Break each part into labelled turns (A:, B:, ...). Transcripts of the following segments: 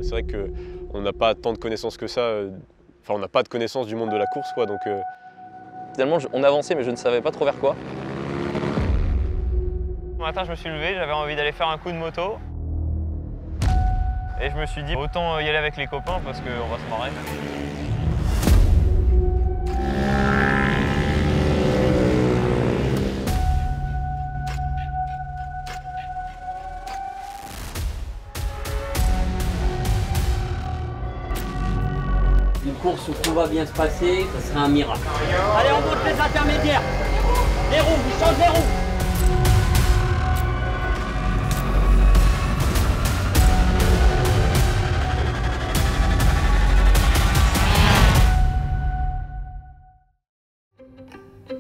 A: C'est vrai qu'on n'a pas tant de connaissances que ça, enfin on n'a pas de connaissances du monde de la course quoi, donc...
B: Finalement on avançait mais je ne savais pas trop vers quoi.
C: Un matin je me suis levé, j'avais envie d'aller faire un coup de moto. Et je me suis dit autant y aller avec les copains parce qu'on va se marrer.
D: Une course où tout va bien se passer, ça serait un miracle.
E: Allez, on monte les intermédiaires. Les roues, ils changent les roues.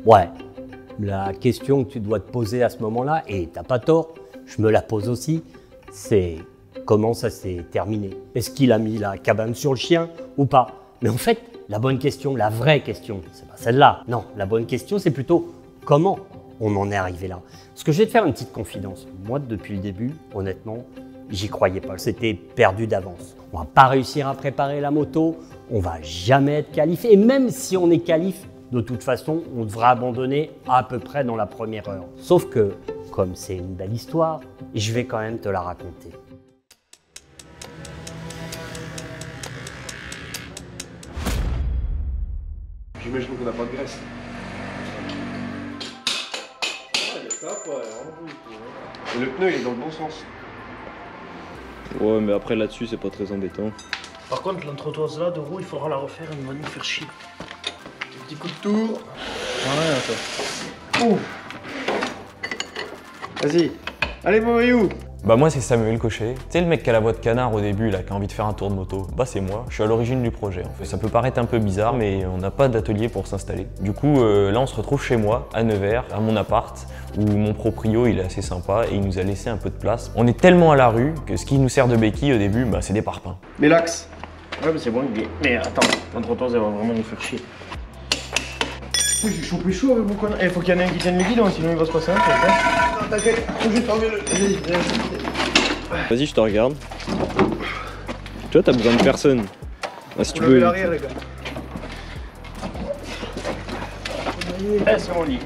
D: Ouais, la question que tu dois te poser à ce moment-là, et t'as pas tort, je me la pose aussi, c'est comment ça s'est terminé? Est-ce qu'il a mis la cabane sur le chien ou pas? Mais en fait, la bonne question, la vraie question, c'est pas celle-là. Non, la bonne question, c'est plutôt comment on en est arrivé là. Parce que je vais te faire une petite confidence. Moi, depuis le début, honnêtement, j'y croyais pas. C'était perdu d'avance. On va pas réussir à préparer la moto, on va jamais être qualif. Et même si on est qualif, de toute façon, on devra abandonner à peu près dans la première heure. Sauf que, comme c'est une belle histoire, je vais quand même te la raconter.
A: J'imagine qu'on n'a pas de graisse. Et le pneu il est dans le bon sens.
F: Ouais, mais après là-dessus, c'est pas très embêtant.
G: Par contre, l'entretoise là de roue, il faudra la refaire, elle va nous faire chier. Petit coup de tour.
F: Rien ça.
G: Ouh. Vas-y. Allez, mon maillot.
H: Bah moi c'est Samuel Cochet, tu sais le mec qui a la voix de canard au début là, qui a envie de faire un tour de moto, bah c'est moi, je suis à l'origine du projet en fait. Ça peut paraître un peu bizarre mais on n'a pas d'atelier pour s'installer. Du coup là on se retrouve chez moi, à Nevers, à mon appart, où mon proprio il est assez sympa et il nous a laissé un peu de place. On est tellement à la rue que ce qui nous sert de béquille au début, bah c'est des parpaings.
G: Mais l'axe. Ouais, mais c'est bon, mais attends, l'entretoise elle va vraiment nous faire chier. J'ai chopé chaud avec mon connard. Il faut qu'il y en ait un qui tienne le guidon, sinon il va se passer un truc. Hein. Non, t'inquiète, faut juste fermer le.
F: Vas-y, je te regarde. Tu vois, t'as besoin de personne. Ah, si tu veux.
G: L'arrière, les gars. Eh, c'est mon lit.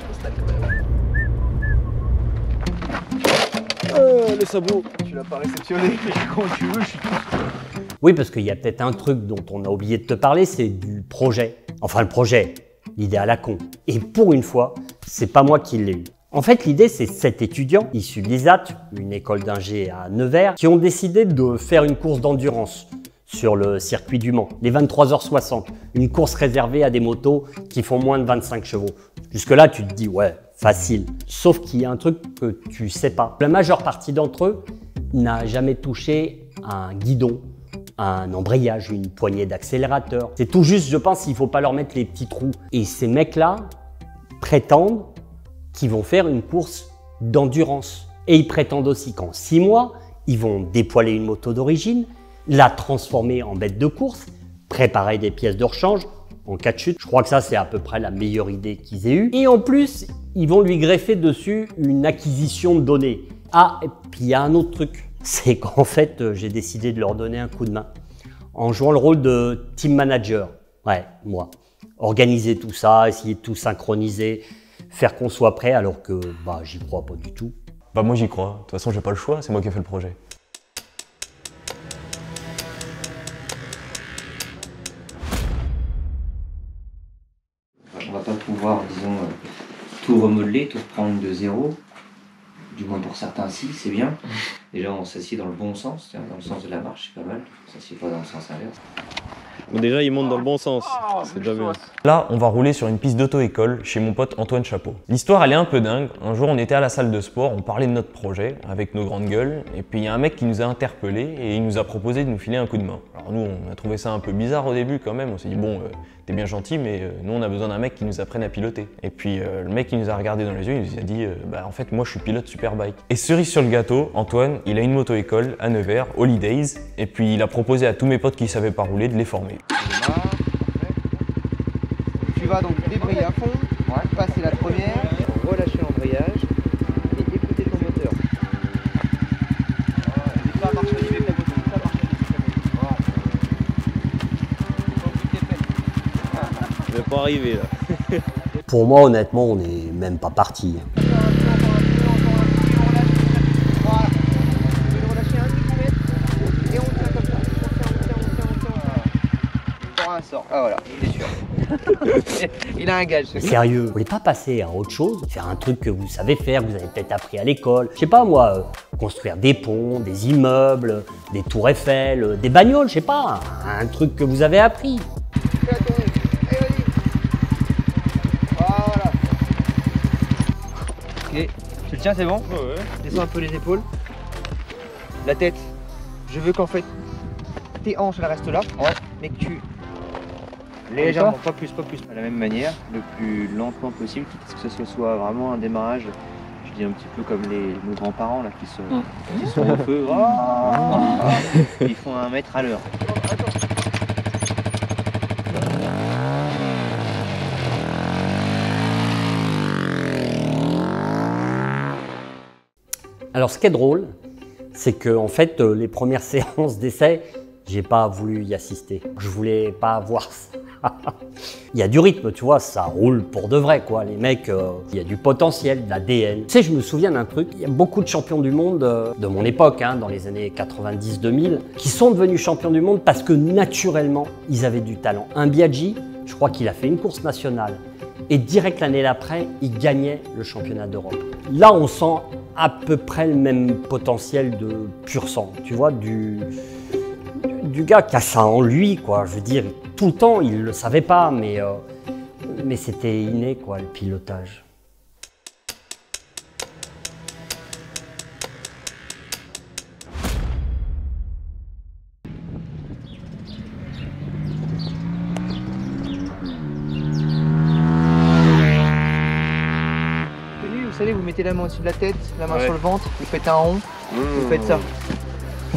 F: Le sabot.
G: Tu l'as pas réceptionné, quand tu veux, je suis tout.
D: Oui, parce qu'il y a peut-être un truc dont on a oublié de te parler, c'est du projet. Enfin, le projet, l'idée à la con. Et pour une fois, c'est pas moi qui l'ai eu. En fait, l'idée, c'est 7 étudiants issus de l'ISAT, une école d'ingé à Nevers, qui ont décidé de faire une course d'endurance sur le circuit du Mans, les 23h60, une course réservée à des motos qui font moins de 25 chevaux. Jusque-là, tu te dis, ouais, facile. Sauf qu'il y a un truc que tu sais pas. La majeure partie d'entre eux n'a jamais touché un guidon, un embrayage, une poignée d'accélérateur. C'est tout juste, je pense, il ne faut pas leur mettre les petits trous. Et ces mecs-là prétendent qu'ils vont faire une course d'endurance. Et ils prétendent aussi qu'en 6 mois, ils vont dépoiler une moto d'origine, la transformer en bête de course, préparer des pièces de rechange en cas de chute. Je crois que ça, c'est à peu près la meilleure idée qu'ils aient eue. Et en plus, ils vont lui greffer dessus une acquisition de données. Ah, et puis il y a un autre truc. C'est qu'en fait, j'ai décidé de leur donner un coup de main en jouant le rôle de team manager. Ouais, moi. Organiser tout ça, essayer de tout synchroniser, faire qu'on soit prêt alors que bah, j'y crois pas du tout.
H: Bah moi j'y crois, de toute façon j'ai pas le choix, c'est moi qui ai fait le projet.
I: On va pas pouvoir, disons, tout remodeler, tout reprendre de zéro. Du moins pour certains, si, c'est bien. Déjà, on s'assied dans le bon sens, dans le sens de la marche, c'est pas mal. On s'assied pas dans le sens inverse.
F: Bon, déjà, il monte dans le bon sens. C'est déjà bien.
H: Là, on va rouler sur une piste d'auto-école chez mon pote Antoine Chapeau. L'histoire, elle est un peu dingue. Un jour, on était à la salle de sport, on parlait de notre projet avec nos grandes gueules. Et puis, il y a un mec qui nous a interpellés et il nous a proposé de nous filer un coup de main. Alors nous, on a trouvé ça un peu bizarre au début quand même. On s'est dit, bon, t'es bien gentil, mais nous, on a besoin d'un mec qui nous apprenne à piloter. Et puis, le mec, il nous a regardé dans les yeux, il nous a dit, bah en fait, moi, je suis pilote Superbike. Et cerise sur le gâteau, Antoine, il a une moto-école à Nevers, Holidays. Et puis, il a proposé à tous mes potes qui savaient pas rouler de les former.
J: Tu vas donc débrayer à fond, passer la première, relâcher l'embrayage et écouter ton moteur. Pas marcher avec la moto, pas marcher avec la moto.
F: va pas arriver là.
D: Pour moi, honnêtement, on n'est même pas parti.
J: Ah voilà, il est sûr. Il a un gage.
D: Sérieux, vous voulez pas passer à autre chose? Faire un truc que vous savez faire, que vous avez peut-être appris à l'école. Je sais pas moi, construire des ponts, des immeubles, des tours Eiffel, des bagnoles, je sais pas. Un truc que vous avez appris.
J: Voilà. Ok, tu le tiens, c'est bon? Ouais. Descends un peu les épaules. La tête. Je veux qu'en fait, tes hanches elles restent là, mais que tu... Légèrement, pas plus. De la même manière, le plus lentement possible, quitte à ce que ce soit vraiment un démarrage, je dis un petit peu comme nos grands-parents là qui sont au feu. Ils font 1 mètre à l'heure.
D: Alors ce qui est drôle, c'est que en fait, les premières séances d'essai, j'ai pas voulu y assister. Je voulais pas voir ça. Il y a du rythme, tu vois, ça roule pour de vrai, quoi. Les mecs, il y a du potentiel, de l'ADN. Tu sais, je me souviens d'un truc, il y a beaucoup de champions du monde de mon époque, hein, dans les années 90-2000, qui sont devenus champions du monde parce que naturellement, ils avaient du talent. Un Biaggi, je crois qu'il a fait une course nationale. Et direct l'année d'après, il gagnait le championnat d'Europe. Là, on sent à peu près le même potentiel de pur sang, tu vois, du gars qui a ça en lui, quoi. Je veux dire, tout le temps, il le savait pas, mais c'était inné, quoi, le pilotage.
J: Vous savez, vous mettez la main au-dessus de la tête, la main sur le ventre, vous faites un rond, vous faites ça.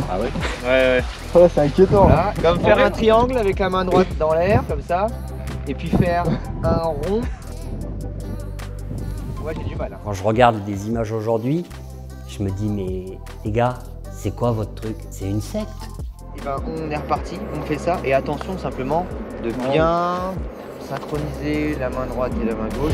F: Ah ouais?
G: Ouais. Ouais, c'est inquiétant.
J: Voilà. Comme faire un triangle avec la main droite dans l'air, comme ça, et puis faire un rond. Moi j'ai du mal.
D: Quand je regarde des images aujourd'hui, je me dis, mais les gars, c'est quoi votre truc? C'est une secte?
J: Et ben on est reparti, on fait ça, et attention simplement de bien synchroniser la main droite et la main gauche.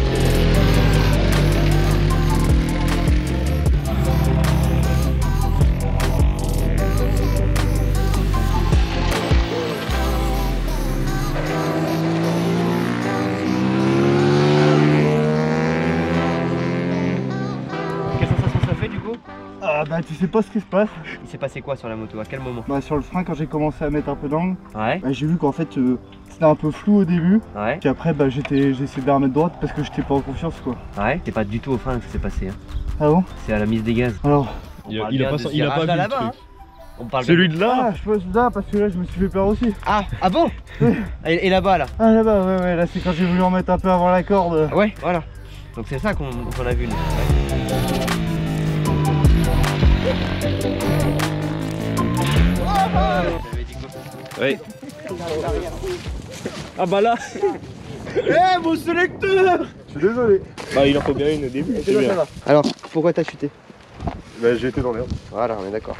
G: Ah bah tu sais pas ce qui se passe.
J: Il s'est passé quoi sur la moto? À quel moment?
G: Bah sur le frein, quand j'ai commencé à mettre un peu d'angle,
J: Ouais.
G: bah, j'ai vu qu'en fait c'était un peu flou au début.
J: Ouais.
G: Puis après bah, j'ai essayé de la remettre droite parce que j'étais pas en confiance quoi.
J: Ouais. C'est pas du tout au frein que ça s'est passé. Hein.
G: Ah bon?
J: C'est à la mise des gaz.
G: Alors
F: Il a pas vu le truc.
J: On parle
F: Celui de là?
G: Ah je pense là parce que là je me suis fait peur aussi.
J: Ah bon? Et là-bas là?
G: Ah là-bas ouais là c'est quand j'ai voulu en mettre un peu avant la corde.
J: Ouais voilà. Donc c'est ça qu'on a vu nous.
F: Ouais. Ah bah là.
G: Eh mon sélecteur! Je suis désolé.
F: Bah il en faut bien une au début, c'est bien.
J: Alors pourquoi t'as chuté?
G: Bah j'ai été dans l'herbe.
J: Voilà on est d'accord.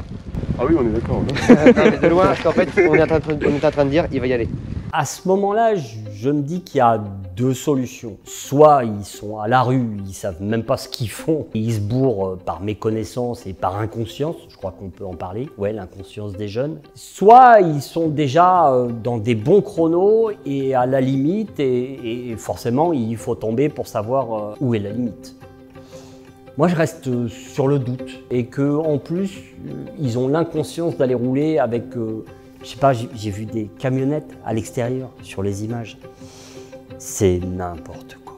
G: Ah oui on est d'accord.
J: Non mais de loin parce qu'en fait on est en train de dire il va y aller.
D: À ce moment-là, je me dis qu'il y a deux solutions. Soit ils sont à la rue, ils savent même pas ce qu'ils font, ils se bourrent par méconnaissance et par inconscience, je crois qu'on peut en parler, ouais, l'inconscience des jeunes. Soit ils sont déjà dans des bons chronos et à la limite, et forcément il faut tomber pour savoir où est la limite. Moi, je reste sur le doute et que en plus, ils ont l'inconscience d'aller rouler avec, je sais pas, j'ai vu des camionnettes à l'extérieur sur les images. C'est n'importe quoi.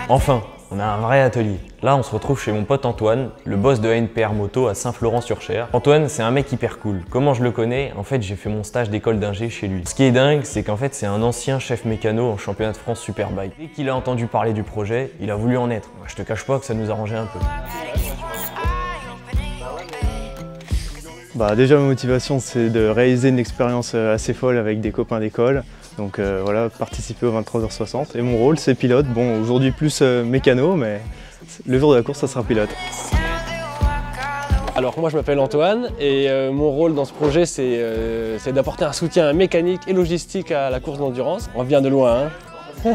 H: Enfin, on a un vrai atelier. Là, on se retrouve chez mon pote Antoine, le boss de ANPR Moto à Saint-Florent-sur-Cher. Antoine, c'est un mec hyper cool. Comment je le connais? En fait, j'ai fait mon stage d'école d'ingé chez lui. Ce qui est dingue, c'est qu'en fait, c'est un ancien chef mécano en championnat de France Superbike. Dès qu'il a entendu parler du projet, il a voulu en être. Je te cache pas que ça nous arrangeait un peu.
K: Déjà ma motivation c'est de réaliser une expérience assez folle avec des copains d'école. Donc voilà, participer au 23h60. Et mon rôle c'est pilote. Bon, aujourd'hui plus mécano, mais le jour de la course ça sera pilote.
L: Alors moi je m'appelle Antoine et mon rôle dans ce projet c'est d'apporter un soutien mécanique et logistique à la course d'endurance. On vient de loin, hein.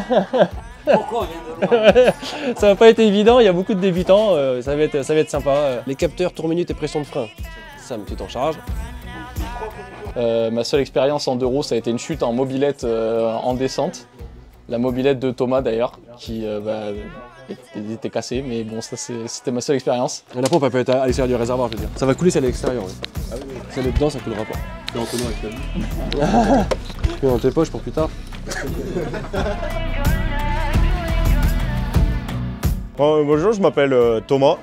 E: Pourquoi on vient de loin?
L: Ça n'a pas été évident, il y a beaucoup de débutants, ça va être sympa. Les capteurs, tour minute et pression de frein, ça me en charge.
B: Ma seule expérience en 2 roues, ça a été une chute en mobilette en descente. La mobilette de Thomas d'ailleurs, qui était cassée, mais bon, c'était ma seule expérience.
L: Et la pompe elle peut être à l'extérieur du réservoir, je veux dire. Ça va couler, c'est à l'extérieur. Ouais. Ah oui. Si elle est dedans, ça coulera pas. C'est en tenant avec la dans tes poches pour plus tard.
G: Bonjour, je m'appelle Thomas,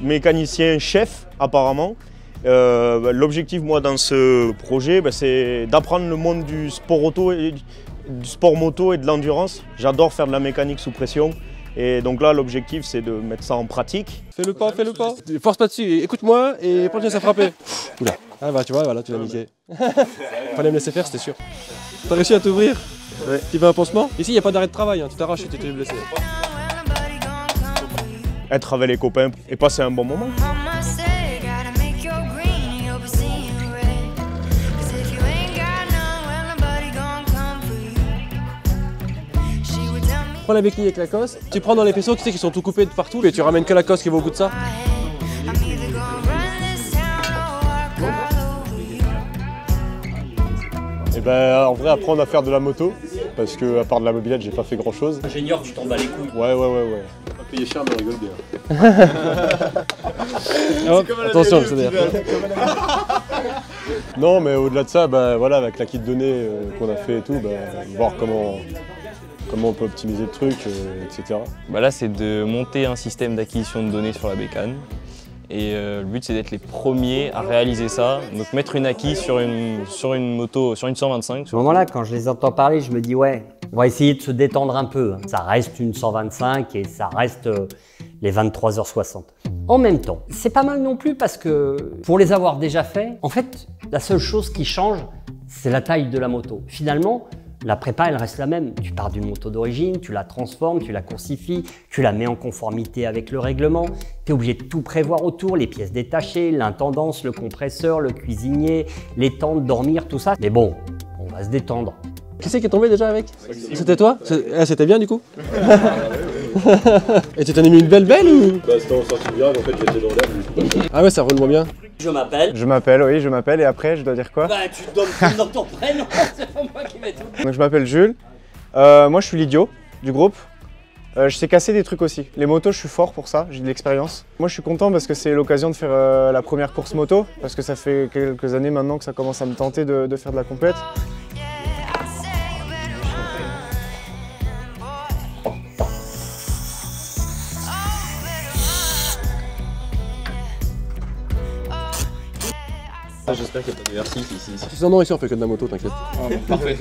G: mécanicien chef apparemment. L'objectif moi dans ce projet c'est d'apprendre le monde du sport auto, du sport moto et de l'endurance. J'adore faire de la mécanique sous pression et donc là l'objectif c'est de mettre ça en pratique.
L: Fais-le pas. Force pas dessus, écoute-moi et continue à frapper. Oula, ah bah tu vois, voilà, tu l'as niqué. Fallait me laisser faire, c'était sûr. T'as réussi à t'ouvrir? Ouais. Tu veux un pansement? Ici il n'y a pas d'arrêt de travail, hein. Tu t'arraches et tu t'es blessé.
G: Être avec les copains et passer un bon moment.
L: Prends la béquille avec la cosse, tu prends dans les faisceaux, tu sais qu'ils sont tout coupés de partout et tu ramènes que la cosse qui va au bout de ça.
A: Et en vrai apprendre à faire de la moto, parce que à part de la mobilette j'ai pas fait grand chose.
E: Ingénieur, tu t'en bats les couilles.
A: Ouais. On va payer cher mais on rigole bien.
L: Hop, attention, c'est-à-dire.
A: Non mais au-delà de ça, voilà, avec la kit de données qu'on a fait et tout, voir comment on peut optimiser le truc, etc.
H: Là c'est de monter un système d'acquisition de données sur la bécane. Et le but c'est d'être les premiers à réaliser ça, donc mettre une acquis sur une moto, sur une 125.
D: À ce moment-là, quand je les entends parler, je me dis ouais, on va essayer de se détendre un peu. Ça reste une 125 et ça reste les 23h60. En même temps, c'est pas mal non plus parce que pour les avoir déjà fait, en fait, la seule chose qui change, c'est la taille de la moto. Finalement, la prépa, elle reste la même. Tu pars d'une moto d'origine, tu la transformes, tu la coursifies, tu la mets en conformité avec le règlement. Tu es obligé de tout prévoir autour, les pièces détachées, l'intendance, le compresseur, le cuisinier, les temps de dormir, tout ça. Mais bon, on va se détendre.
L: Qui c'est qui est tombé déjà avec? C'était toi? C'était bien du coup? Et tu t'en as mis une belle ou?
A: C'était en sortie de virage, en fait j'étais dans l'air.
L: Ah ouais, ça roule moins bien.
E: Je m'appelle.
K: Oui, je m'appelle et après je dois dire quoi?
E: Tu donnes ton prénom, c'est pas moi qui vais tout.
K: Donc je m'appelle Jules. Moi je suis l'idiot du groupe. Je sais casser des trucs aussi. Les motos, je suis fort pour ça, j'ai de l'expérience. Moi je suis content parce que c'est l'occasion de faire la première course moto, parce que ça fait quelques années maintenant que ça commence à me tenter de faire de la compète.
A: J'espère qu'il n'y a pas de versif ici.
L: Non, ici on fait que de la moto, t'inquiète.
B: Parfait.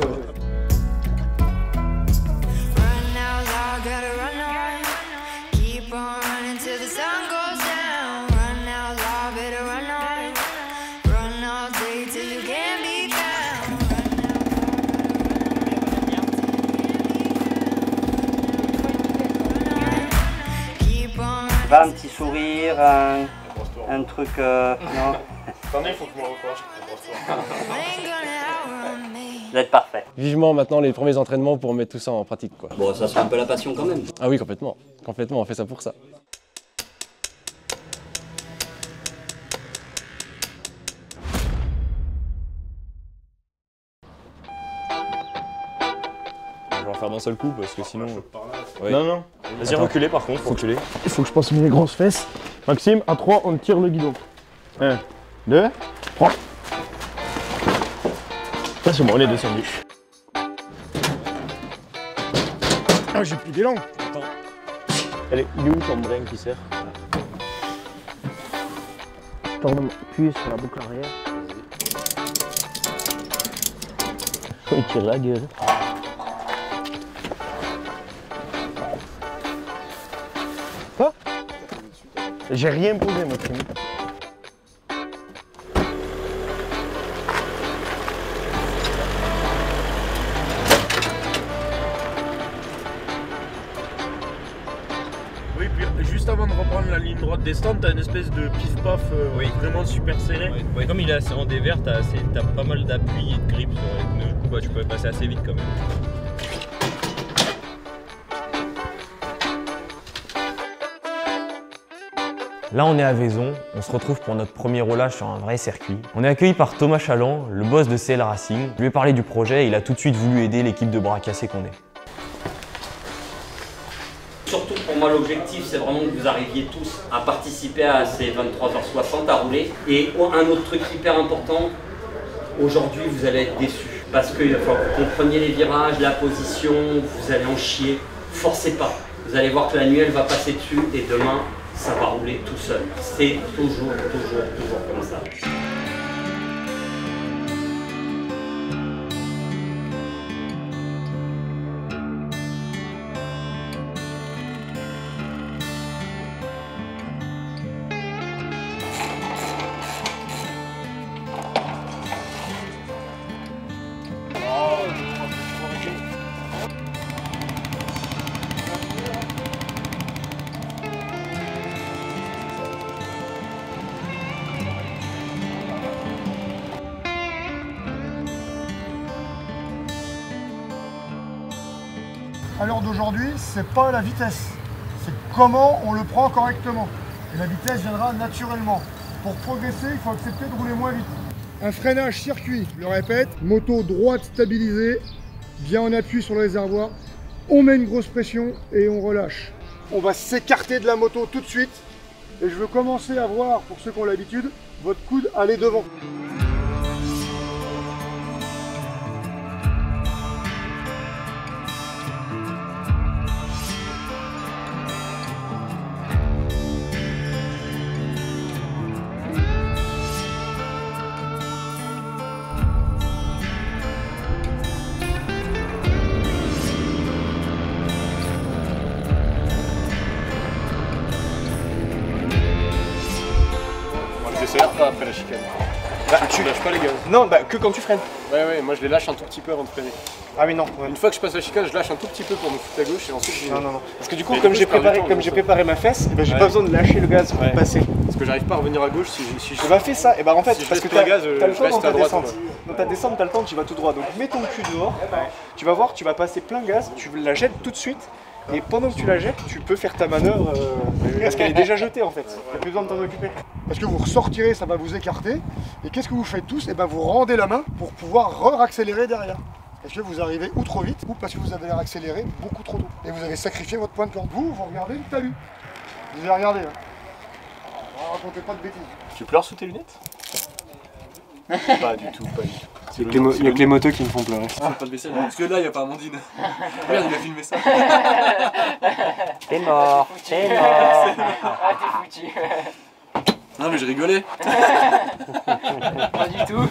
D: Pas un petit sourire, un truc... non.
A: Attendez, il faut que je me recroche.
D: Vous êtes parfait.
L: Vivement maintenant les premiers entraînements pour mettre tout ça en pratique, quoi.
E: Bon, ça sera un peu la passion quand même.
L: Ah oui, complètement. Complètement, on fait ça pour ça.
H: Je vais en faire d'un seul coup parce que sinon... Ouais.
G: Non.
H: Vas-y, reculez par contre, reculez.
G: Il faut que je passe mes grosses fesses. Maxime, à 3, on tire le guidon. 1, 2, 3. Ça c'est bon, on est descendu. Ah, j'ai plus d'élan. Attends.
A: Il est où ton brin qui sert?
G: Tourne, appuie sur la boucle arrière. Il tire la gueule. Quoi? J'ai rien posé, Maxime. descente, t'as une espèce de pif-paf vraiment super serré.
F: Ouais, comme il est assez en dévers, t'as pas mal d'appui et de grip sur les pneus, du coup tu peux passer assez vite quand même.
H: Là, on est à Vaison, on se retrouve pour notre premier roulage sur un vrai circuit. On est accueilli par Thomas Chaland, le boss de CL Racing. Je lui ai parlé du projet et il a tout de suite voulu aider l'équipe de bras cassés qu'on est.
D: Surtout pour moi, l'objectif, c'est vraiment que vous arriviez tous à participer à ces 23h60 à rouler. Et un autre truc hyper important, aujourd'hui, vous allez être déçus. Parce qu'il va falloir que vous compreniez les virages, la position, vous allez en chier. Forcez pas. Vous allez voir que la nuit, elle va passer dessus et demain, ça va rouler tout seul. C'est toujours comme ça.
M: À l'heure d'aujourd'hui, c'est pas la vitesse, c'est comment on le prend correctement. Et la vitesse viendra naturellement. Pour progresser, il faut accepter de rouler moins vite. Un freinage circuit, je le répète, moto droite stabilisée, bien en appui sur le réservoir. On met une grosse pression et on relâche. On va s'écarter de la moto tout de suite. Et je veux commencer à voir, pour ceux qui ont l'habitude, votre coude aller devant.
A: Après la chicane.
M: Bah, tu lâches pas les gaz. Non, bah que quand tu freines.
A: Ouais, moi je les lâche un tout petit peu avant de freiner.
M: Ah oui, non. Ouais.
A: Une fois que je passe la chicane, je lâche un tout petit peu pour me foutre à gauche et ensuite
M: Non. Parce que du coup, comme j'ai préparé ma fesse, et ben, j'ai pas besoin de lâcher le gaz pour passer.
A: Parce que j'arrive pas à revenir à gauche si je.
M: Bah fais ça, et bah en fait,
A: si
M: parce que
A: t'as
M: le temps dans ta descente. Dans ta descente, t'as le temps, tu vas tout droit. Donc mets ton cul dehors, tu vas voir, tu vas passer plein gaz, tu la jettes tout de suite. Et pendant que tu la jettes, tu peux faire ta manœuvre parce qu'elle est déjà jetée en fait. Il n'y a plus besoin de t'en occuper. Parce que vous ressortirez, ça va vous écarter. Et qu'est-ce que vous faites tous? Et ben vous rendez la main pour pouvoir accélérer derrière. Parce que vous arrivez ou trop vite, ou parce que vous avez accéléré beaucoup trop tôt. Et vous avez sacrifié votre point de corde. Vous regardez le talus. Vous allez regarder. Ne racontez pas de bêtises.
A: Tu pleures sous tes lunettes? Pas du tout, pas du tout. Il n'y a que les motos qui me font pleurer.
L: Pas de vaisselle, parce que là il n'y a pas Amandine. Regarde, il a filmé ça.
D: T'es mort, t'es mort. Ah, t'es foutu.
L: Non mais je rigolais.
D: Pas du tout.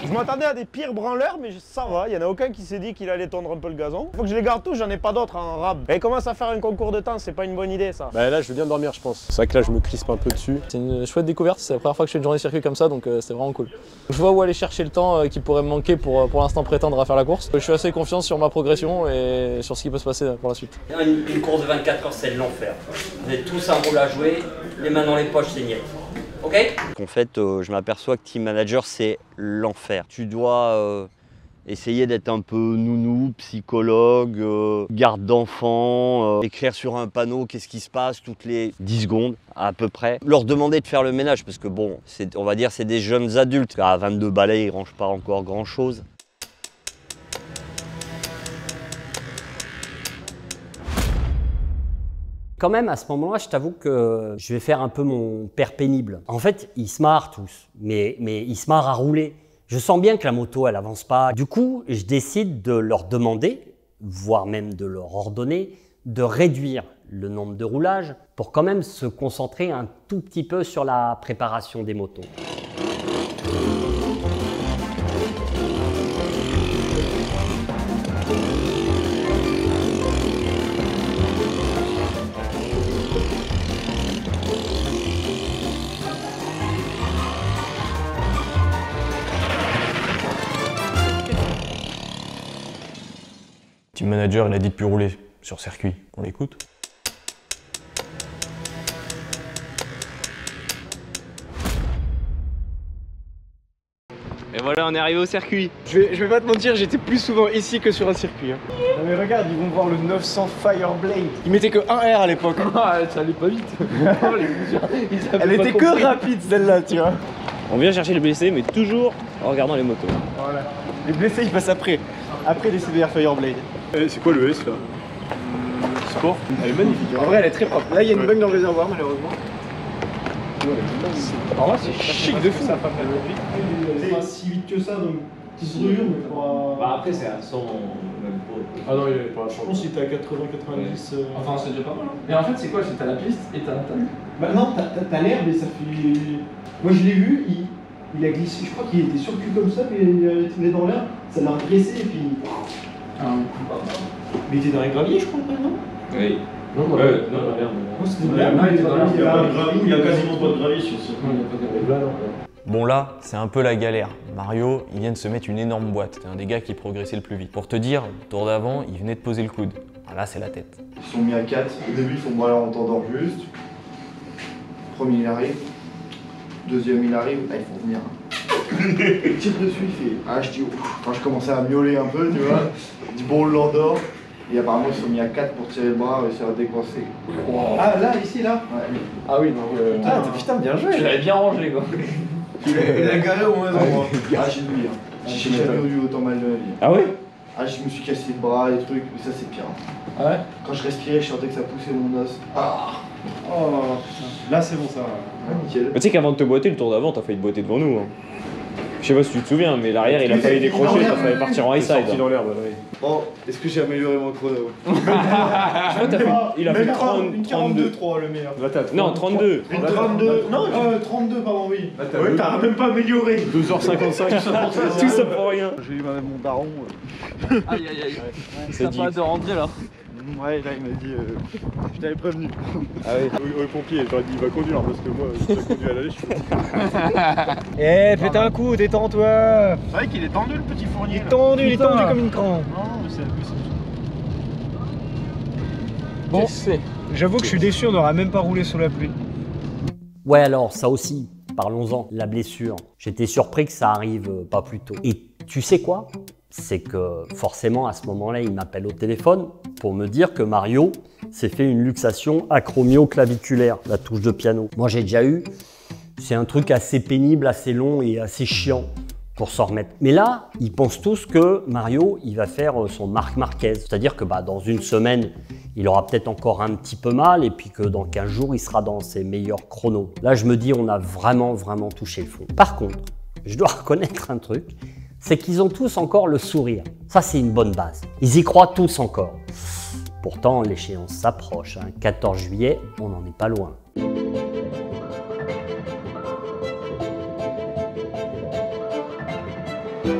G: Je m'attendais à des pires branleurs, mais ça va. Il n'y en a aucun qui s'est dit qu'il allait tondre un peu le gazon. Faut que je les garde tous, j'en ai pas d'autres en rab. Et commence à faire un concours de temps, c'est pas une bonne idée ça.
A: Bah là, je veux bien dormir, je pense. C'est vrai que là, je me crispe un peu dessus.
B: C'est une chouette découverte, c'est la première fois que je fais une journée circuit comme ça, donc c'est vraiment cool. Je vois où aller chercher le temps qui pourrait me manquer pour l'instant prétendre à faire la course. Je suis assez confiant sur ma progression et sur ce qui peut se passer pour la suite.
D: Une course de 24 heures, c'est l'enfer. Vous avez tous un rôle à jouer, les mains dans les poches, c'est niette. Ok?
N: En fait, je m'aperçois que team manager, c'est l'enfer. Tu dois essayer d'être un peu nounou, psychologue, garde d'enfants, écrire sur un panneau qu'est-ce qui se passe toutes les 10 secondes à peu près. Leur demander de faire le ménage parce que bon, on va dire c'est des jeunes adultes. À 22 balais, ils rangent pas encore grand-chose.
D: Quand même, à ce moment-là, je t'avoue que je vais faire un peu mon père pénible. En fait, ils se marrent tous, mais ils se marrent à rouler. Je sens bien que la moto, elle avance pas. Du coup, je décide de leur demander, voire même de leur ordonner, de réduire le nombre de roulages pour quand même se concentrer un tout petit peu sur la préparation des motos.
H: Team manager, il a dit de plus rouler sur circuit. On l'écoute.
F: Et voilà, on est arrivé au circuit.
M: Je vais pas te mentir, j'étais plus souvent ici que sur un circuit. Hein. Non mais regarde, ils vont voir le 900 Fireblade. Ils mettaient que 1 R à l'époque.
F: Ça allait pas vite.
M: Elle était que rapide celle-là, tu vois.
F: On vient chercher les blessés, mais toujours en regardant les motos.
M: Voilà. Les blessés, ils passent après. Après les CBR Fireblade.
A: C'est quoi le S là?
M: Sport. Elle est magnifique. En vrai, elle est très propre. Là, il y a une bug dans le réservoir, malheureusement. En vrai, c'est chic de fou. Ça pas
G: pas si vite que ça, donc petite rure, mais faudra...
F: Bah après, c'est à 100 même pas.
A: Ah non, il n'y avait pas la chance.
G: Je pense qu'il était à 80-90.
B: Enfin, c'est déjà pas mal. Mais en fait, c'est quoi? C'est t'as la piste et t'as...
G: Bah non, t'as l'herbe et ça fait... Moi je l'ai vu, il a glissé, je crois qu'il était sur le cul comme ça, mais il est tombé dans l'herbe, ça l'a redressé et puis... Mais il était dans les graviers, je crois, non?
F: Oui.
G: Non, non,
F: merde.
G: Non, c'était dans l'herbe, il était dans l'herbe. Il y a quasiment pas de gravier sur ce.
B: Non, il n'y a pas de gravier.
H: Bon là, c'est un peu la galère. Mario, il vient de se mettre une énorme boîte. C'est un des gars qui progressait le plus vite. Pour te dire, le tour d'avant, il venait de poser le coude. Ah, là, c'est la tête.
O: Ils sont mis à 4. Au début, ils font bon alors on t'endort juste. Premier, il arrive. Deuxième, il arrive. Ah, il faut venir. Il tire dessus, il fait. Ah, je dis ouf. Enfin, je commençais à miauler un peu, tu vois. Je dis bon, on l'endort. Et apparemment, ils sont mis à 4 pour tirer le bras et réussir à décoincer.
G: Wow. Ah, là, ici, là?
O: Ouais.
B: Ah oui, donc.
G: Putain, bien joué!
B: Tu l'avais bien rangé, quoi.
G: Il a galé au moins.
O: Ah, j'ai douillé. J'ai jamais eu autant mal de ma vie.
F: Ah ouais?
O: Ah, je me suis cassé le bras, les trucs, mais ça, c'est pire.
B: Ah ouais?
O: Quand je respirais, je sentais que ça poussait mon os. Ah!
G: Oh, putain. Là, c'est bon, ça.
O: Ah, nickel.
F: Tu sais qu'avant de te boiter, le tour d'avant, t'as failli te boiter devant nous. Hein. Je sais pas si tu te souviens, mais l'arrière il a failli décrocher, t'as failli partir en high side.
A: Dans l'herbe, oui.
O: Bon, est-ce que j'ai amélioré mon chrono?
F: Il a fait 32.
O: 3 le meilleur.
F: Non, 32.
O: 32. Non, 32, pardon, oui.
G: Oui, t'as même pas amélioré.
A: 2h55.
F: Tout ça pour rien.
O: J'ai eu mon daron.
B: Aïe aïe aïe. C'est pas de rentrer là.
O: Ouais, là il m'a dit, je t'avais prévenu.
A: Ah oui, au pompier, j'aurais dit il va conduire parce que moi, si j'ai conduit à l'aller, je suis.
M: Eh, fais un coup, détends-toi.
G: C'est vrai qu'il est tendu le petit fournier.
M: Il est tendu comme une cran.
G: Non, mais c'est
M: Bon, j'avoue que je suis déçu, on n'aura même pas roulé sous la pluie.
D: Ouais, alors ça aussi, parlons-en, la blessure. J'étais surpris que ça arrive pas plus tôt. Et tu sais quoi? C'est que forcément à ce moment-là, il m'appelle au téléphone pour me dire que Mario s'est fait une luxation acromio-claviculaire, la touche de piano. Moi j'ai déjà eu, c'est un truc assez pénible, assez long et assez chiant pour s'en remettre. Mais là, ils pensent tous que Mario, il va faire son Marc Marquez. C'est-à-dire que dans une semaine, il aura peut-être encore un petit peu mal et puis que dans 15 jours, il sera dans ses meilleurs chronos. Là, je me dis, on a vraiment touché le fond. Par contre, je dois reconnaître un truc, c'est qu'ils ont tous encore le sourire. Ça, c'est une bonne base. Ils y croient tous encore. Pourtant, l'échéance s'approche. 14 juillet, on n'en est pas loin.
G: En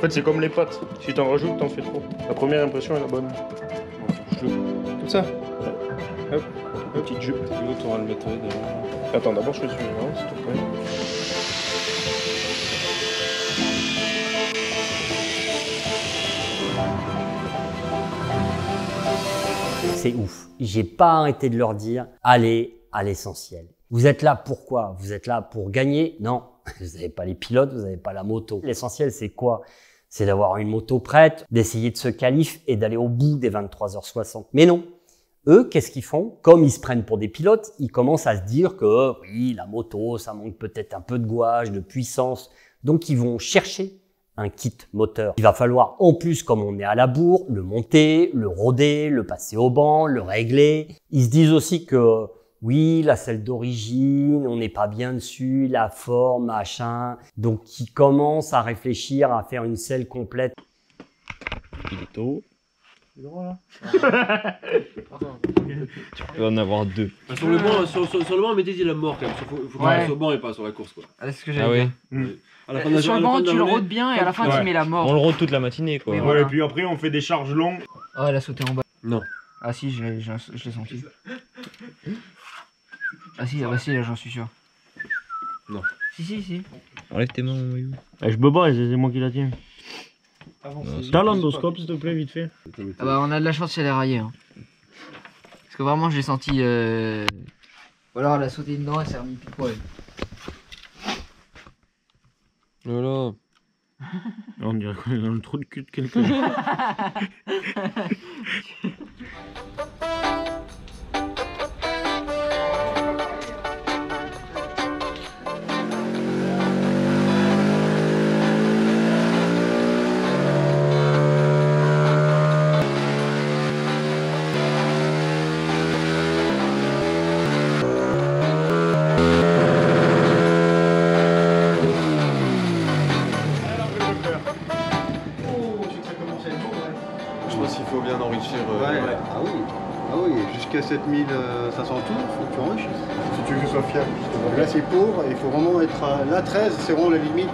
G: fait, c'est comme les pâtes. Si t'en rajoutes, t'en fais trop. La première impression est la bonne. Comme ça. Hop, une petite jupe.
L: L'autre, on va le mettre derrière.
G: Attends, d'abord, je fais celui-là, s'il te plaît.
D: C'est ouf. J'ai pas arrêté de leur dire, allez à l'essentiel. Vous êtes là pourquoi? Vous êtes là pour gagner? Non, vous n'avez pas les pilotes, vous n'avez pas la moto. L'essentiel, c'est quoi? C'est d'avoir une moto prête, d'essayer de se qualifier et d'aller au bout des 23h60. Mais non. Eux, qu'est-ce qu'ils font? Comme ils se prennent pour des pilotes, ils commencent à se dire que oui, la moto, ça manque peut-être un peu de gouache, de puissance. Donc, ils vont chercher un kit moteur. Il va falloir, en plus, comme on est à la bourre, le monter, le roder, le passer au banc, le régler. Ils se disent aussi que oui, la selle d'origine, on n'est pas bien dessus, la forme, machin. Donc, ils commencent à réfléchir à faire une selle complète.
H: Il est tôt.
L: C'est droit là.
H: Tu peux en avoir deux.
L: Sur le banc, sur le banc, mettez-y la mort quand même. Faut qu'on reste au banc et pas sur la course quoi.
J: C'est ce que j'allais dire.
L: Sur
J: le banc, tu le rôdes bien et à la fin, tu mets la mort.
H: On le rôde toute la matinée quoi.
G: Ouais,
J: voilà.
G: et puis après, on fait des charges longues.
J: Oh, elle a sauté en bas.
L: Non.
J: Ah si, je l'ai senti. Ah si, ah bah si, là j'en suis sûr.
L: Non.
J: Si.
H: Enlève tes mains, mon maillot.
G: Je peux pas, c'est moi qui la tiens.
L: Avancez.
G: T'as l'endoscope s'il te plaît, vite fait.
J: Ah bah on a de la chance si elle est raillée. Hein. Parce que vraiment, je l'ai senti. Ou alors elle a sauté dedans, elle s'est remis pile poil.
L: Voilà.
G: On dirait qu'on est dans le trou de cul de quelqu'un.
O: Jusqu'à 7500 tours, il faut que tu enrichisses. Si tu veux que ce soit fiable. Donc là c'est pauvre, il faut vraiment être à... Là 13, c'est vraiment la limite,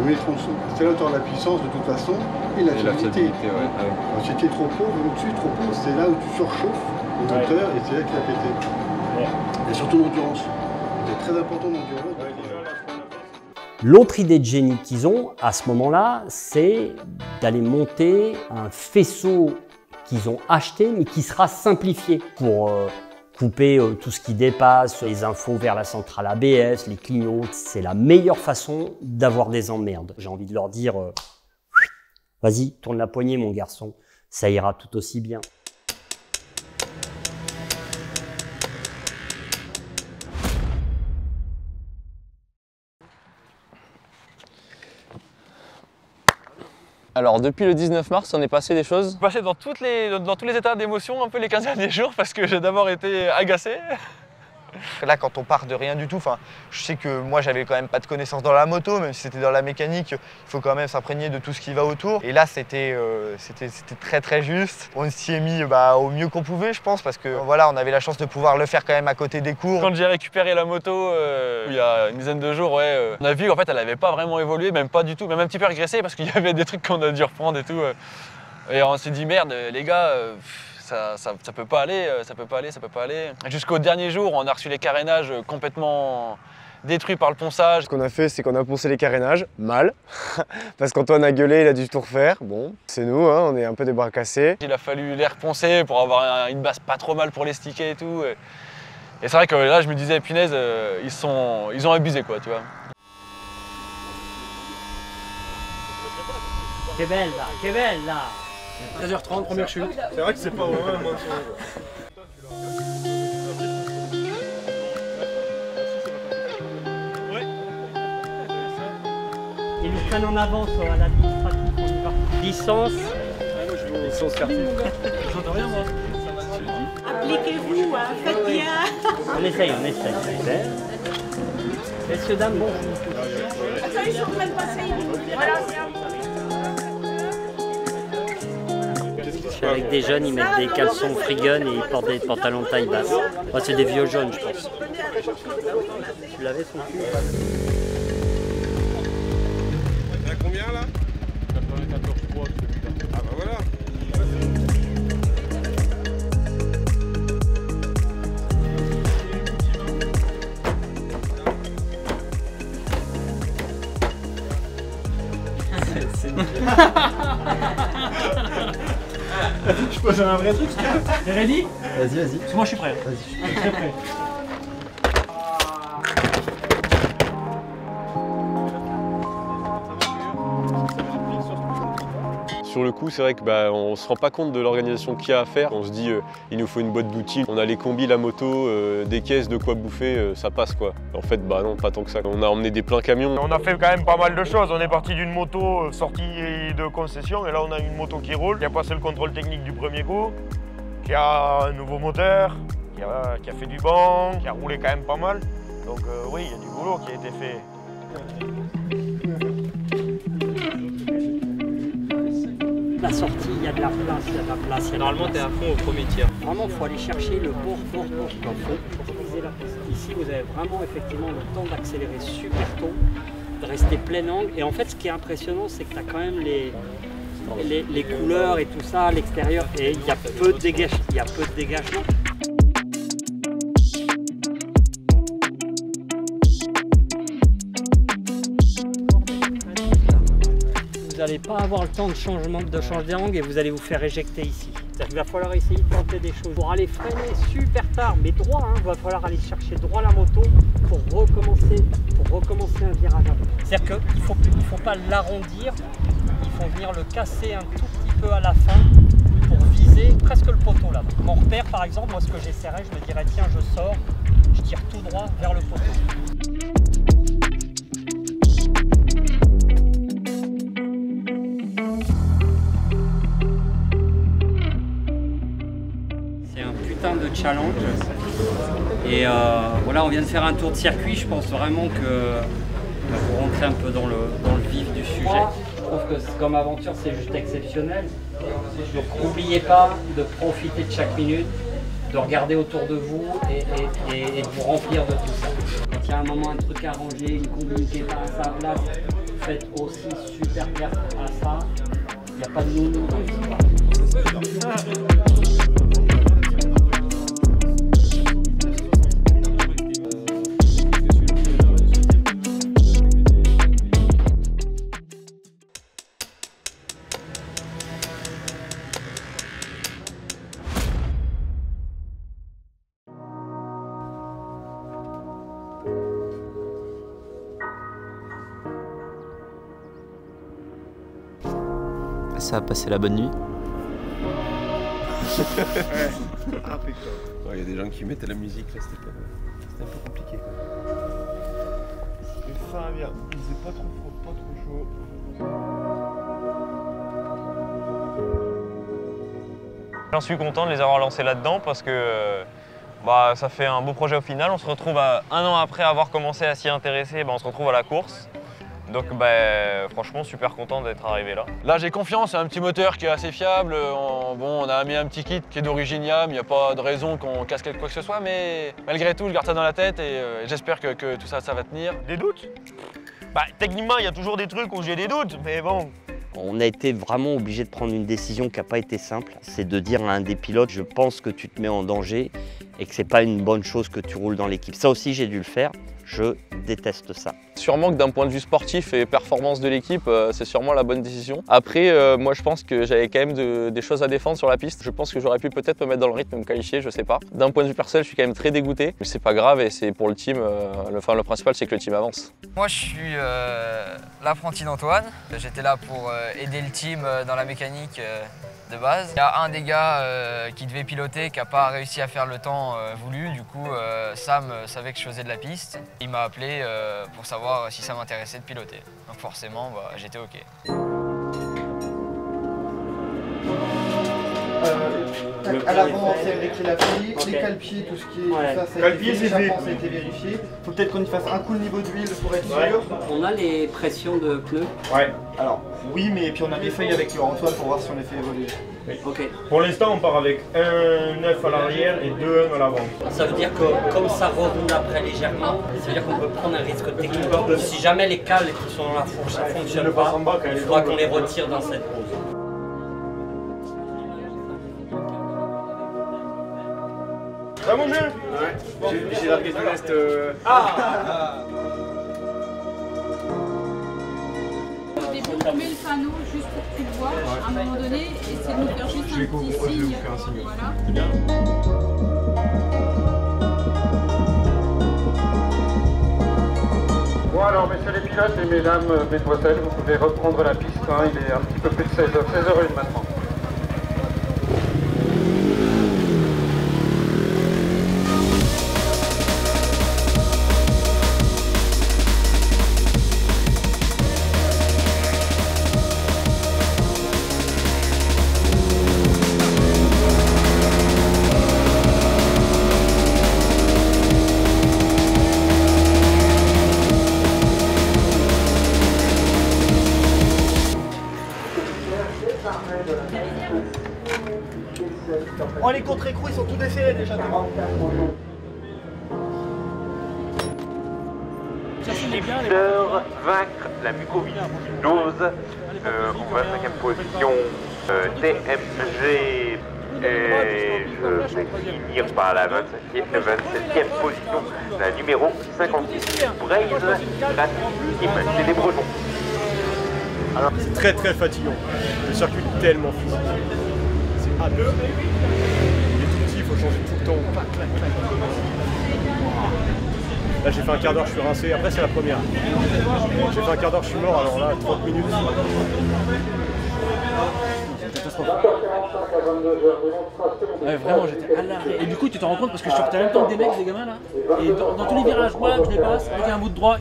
O: on mettre en dessous. C'est là où tu auras la puissance de toute façon et la fiabilité. Si tu es trop pauvre, au-dessus, trop pauvre, c'est là où tu surchauffes le moteur et c'est là qu'il a pété. Et surtout l'endurance. C'est très important l'endurance.
D: L'autre idée de génie qu'ils ont à ce moment-là, c'est d'aller monter un faisceau qu'ils ont acheté mais qui sera simplifié pour couper tout ce qui dépasse, les infos vers la centrale ABS, les clignots. C'est la meilleure façon d'avoir des emmerdes. J'ai envie de leur dire vas-y, tourne la poignée mon garçon, ça ira tout aussi bien.
B: Alors depuis le 19 mars, on est passé des choses.
C: Passé dans tous les états d'émotion un peu les 15 derniers jours parce que j'ai d'abord été agacé. Là, quand on part de rien du tout, je sais que moi j'avais quand même pas de connaissances dans la moto, même si c'était dans la mécanique, il faut quand même s'imprégner de tout ce qui va autour. Et là, c'était très juste. On s'y est mis au mieux qu'on pouvait, je pense, parce que voilà, on avait la chance de pouvoir le faire quand même à côté des cours. Quand j'ai récupéré la moto il y a une dizaine de jours, on a vu qu'en fait elle n'avait pas vraiment évolué, même pas du tout, même un petit peu régressé parce qu'il y avait des trucs qu'on a dû reprendre et tout. Et on s'est dit merde, les gars. Ça peut pas aller, ça peut pas aller. Jusqu'au dernier jour, on a reçu les carénages complètement détruits par le ponçage.
K: Ce qu'on a fait, c'est qu'on a poncé les carénages, mal, parce qu'Antoine a gueulé, il a dû tout refaire. Bon, c'est nous, hein, on est un peu des bras cassés.
C: Il a fallu les reponcer pour avoir une base pas trop mal pour les sticker et tout. Et c'est vrai que là, je me disais, punaise, ils ont abusé quoi, tu vois.
D: Que belle là, que belle là.
L: 13h30, première chute.
G: C'est vrai que c'est pas vrai, moi.
D: Ils nous prennent en avance à l'administratif, on y va. Licence.
L: Licence quartier.
G: J'entends rien, moi.
P: Appliquez-vous, faites bien.
D: On essaye. Messieurs, dames, bon.
P: Attends, ils sont en train de passer. Voilà, c'est un...
D: Je suis avec des jeunes, ils mettent des caleçons free gun et ils portent des pantalons de taille basse. Moi, c'est des vieux jaunes, je pense. Tu l'avais son cul?
Q: T'as combien là 94,3 celui-là. Ah bah voilà.
M: Je pose un vrai truc,
J: T'es ready?
M: Vas-y, vas-y.
J: Parce que moi je suis prêt.
M: Vas-y,
J: Je suis très prêt.
A: Sur le coup, c'est vrai que on se rend pas compte de l'organisation qu'il y a à faire. On se dit, il nous faut une boîte d'outils. On a les combis, la moto, des caisses, de quoi bouffer, ça passe quoi. En fait, non, pas tant que ça. On a emmené des pleins camions.
G: On a fait quand même pas mal de choses. On est parti d'une moto sortie de concession et là on a une moto qui roule, qui a passé le contrôle technique du premier coup, qui a un nouveau moteur, qui a fait du banc, qui a roulé quand même pas mal. Donc oui, il y a du boulot qui a été fait.
D: La sortie, il y a de la place, il y a de la place.
B: Normalement, tu es à fond au premier tir.
D: Vraiment, il faut aller chercher le bord qu'il faut viser la piste. Ici, vous avez vraiment effectivement le temps d'accélérer super tôt, de rester plein angle. Et en fait, ce qui est impressionnant, c'est que tu as quand même les couleurs et tout ça à l'extérieur. Et il y a peu de dégagement. Vous n'allez pas avoir le temps de changer d'angle et vous allez vous faire éjecter ici. Il va falloir essayer de tenter des choses. Pour aller freiner super tard, mais droit, il va falloir aller chercher droit la moto pour recommencer un virage avant. C'est-à-dire qu'il ne faut pas l'arrondir, il faut venir le casser un tout petit peu à la fin pour viser presque le poteau là. Mon repère par exemple, moi ce que j'essaierais, je me dirais tiens je sors, je tire tout droit vers le poteau. De challenge et voilà, on vient de faire un tour de circuit. Je pense vraiment que pour rentrer un peu dans le vif du sujet, je trouve que comme aventure c'est juste exceptionnel. Donc n'oubliez pas de profiter de chaque minute, de regarder autour de vous et de vous remplir de tout ça. Quand il y a un moment un truc à ranger, une combine qui n'est pas à sa place, faites aussi super gaffe à ça. Il n'y a pas de nounou dans l'histoire.
R: Ça a passé la bonne nuit.
Q: Il y a des gens qui mettaient la musique là, c'était un peu compliqué.
G: Le fin bien, il faisait pas trop froid, pas trop chaud. J'en suis content de les avoir lancés là-dedans parce que ça fait un beau projet au final. On se retrouve un an après avoir commencé à s'y intéresser, on se retrouve à la course. Donc franchement super content d'être arrivé là. Là j'ai confiance, c'est un petit moteur qui est assez fiable. On a mis un petit kit qui est d'origine YAM, il n'y a pas de raison qu'on casse quoi que ce soit, mais malgré tout je garde ça dans la tête et j'espère que tout ça va tenir. Des doutes? Techniquement il y a toujours des trucs où j'ai des doutes, mais bon.
N: On a été vraiment obligé de prendre une décision qui n'a pas été simple. C'est de dire à un des pilotes, je pense que tu te mets en danger et que c'est pas une bonne chose que tu roules dans l'équipe. Ça aussi j'ai dû le faire. Je déteste ça.
B: Sûrement que d'un point de vue sportif et performance de l'équipe, c'est sûrement la bonne décision. Après, moi je pense que j'avais quand même des choses à défendre sur la piste. Je pense que j'aurais pu peut-être me mettre dans le rythme, me qualifier, je sais pas. D'un point de vue personnel, je suis quand même très dégoûté. Mais c'est pas grave et c'est pour le team. Le principal, c'est que le team avance.
S: Moi je suis l'apprenti d'Antoine. J'étais là pour aider le team dans la mécanique de base. Il y a un des gars qui devait piloter qui n'a pas réussi à faire le temps voulu. Du coup, Sam savait que je faisais de la piste. Il m'a appelé pour savoir si ça m'intéressait de piloter. Donc forcément, j'étais OK.
O: à l'avant, c'est avec la fille, les cale-pieds, tout ce qui est.
R: Ouais.
O: Tout ça, ça a
M: Cale-pied,
O: été
M: c'est
O: fait,
M: fait.
O: ça a été vérifié. Faut peut-être qu'on y fasse un coup de niveau d'huile pour être sûr.
R: On a les pressions de pneus.
M: Ouais.
O: Alors, oui, mais puis on a des feuilles avec Antoine pour voir si on les fait évoluer.
R: Ok.
M: Pour l'instant, on part avec un 9 à l'arrière et 2 1 à l'avant.
R: Ça veut dire que comme ça reroule après légèrement, ça veut dire qu'on peut prendre un risque technique. Si jamais les cales qui sont dans la fourche ne fonctionnent pas, il faudra qu'on les retire dans cette pause.
M: Ça mon jeu? Ouais. J'ai largué du reste.
P: Au début, on met le panneau juste pour que tu le vois. À un moment donné, essaie de nous faire juste un petit signe. Voilà.
M: C'est bien.
T: Bon alors messieurs les pilotes et mesdames, mesdemoiselles, vous pouvez reprendre la piste, hein, il est un petit peu plus de 16h01 maintenant.
O: Oh, les contre-écrous, ils sont tous desserrés déjà.
T: Vaincre la mucoviscidose. En 25e position, TMG. Et je vais finir par la 27e position, la numéro 56. Braise, la team, c'est des Bretons.
M: C'est très très fatigant. Le circuit est tellement physique. C'est atroce. Il est tout petit, il faut changer tout le temps. Là j'ai fait un quart d'heure, je suis rincé. Après c'est la première. J'ai fait un quart d'heure, je suis mort. Alors là, 30 minutes.
L: Ouais, vraiment, j'étais à l'arrêt. Et du coup, tu te rends compte parce que je sortais en même temps des mecs, des gamins là. Et dans tous les virages, voilà, je les passe avec un bout de droit,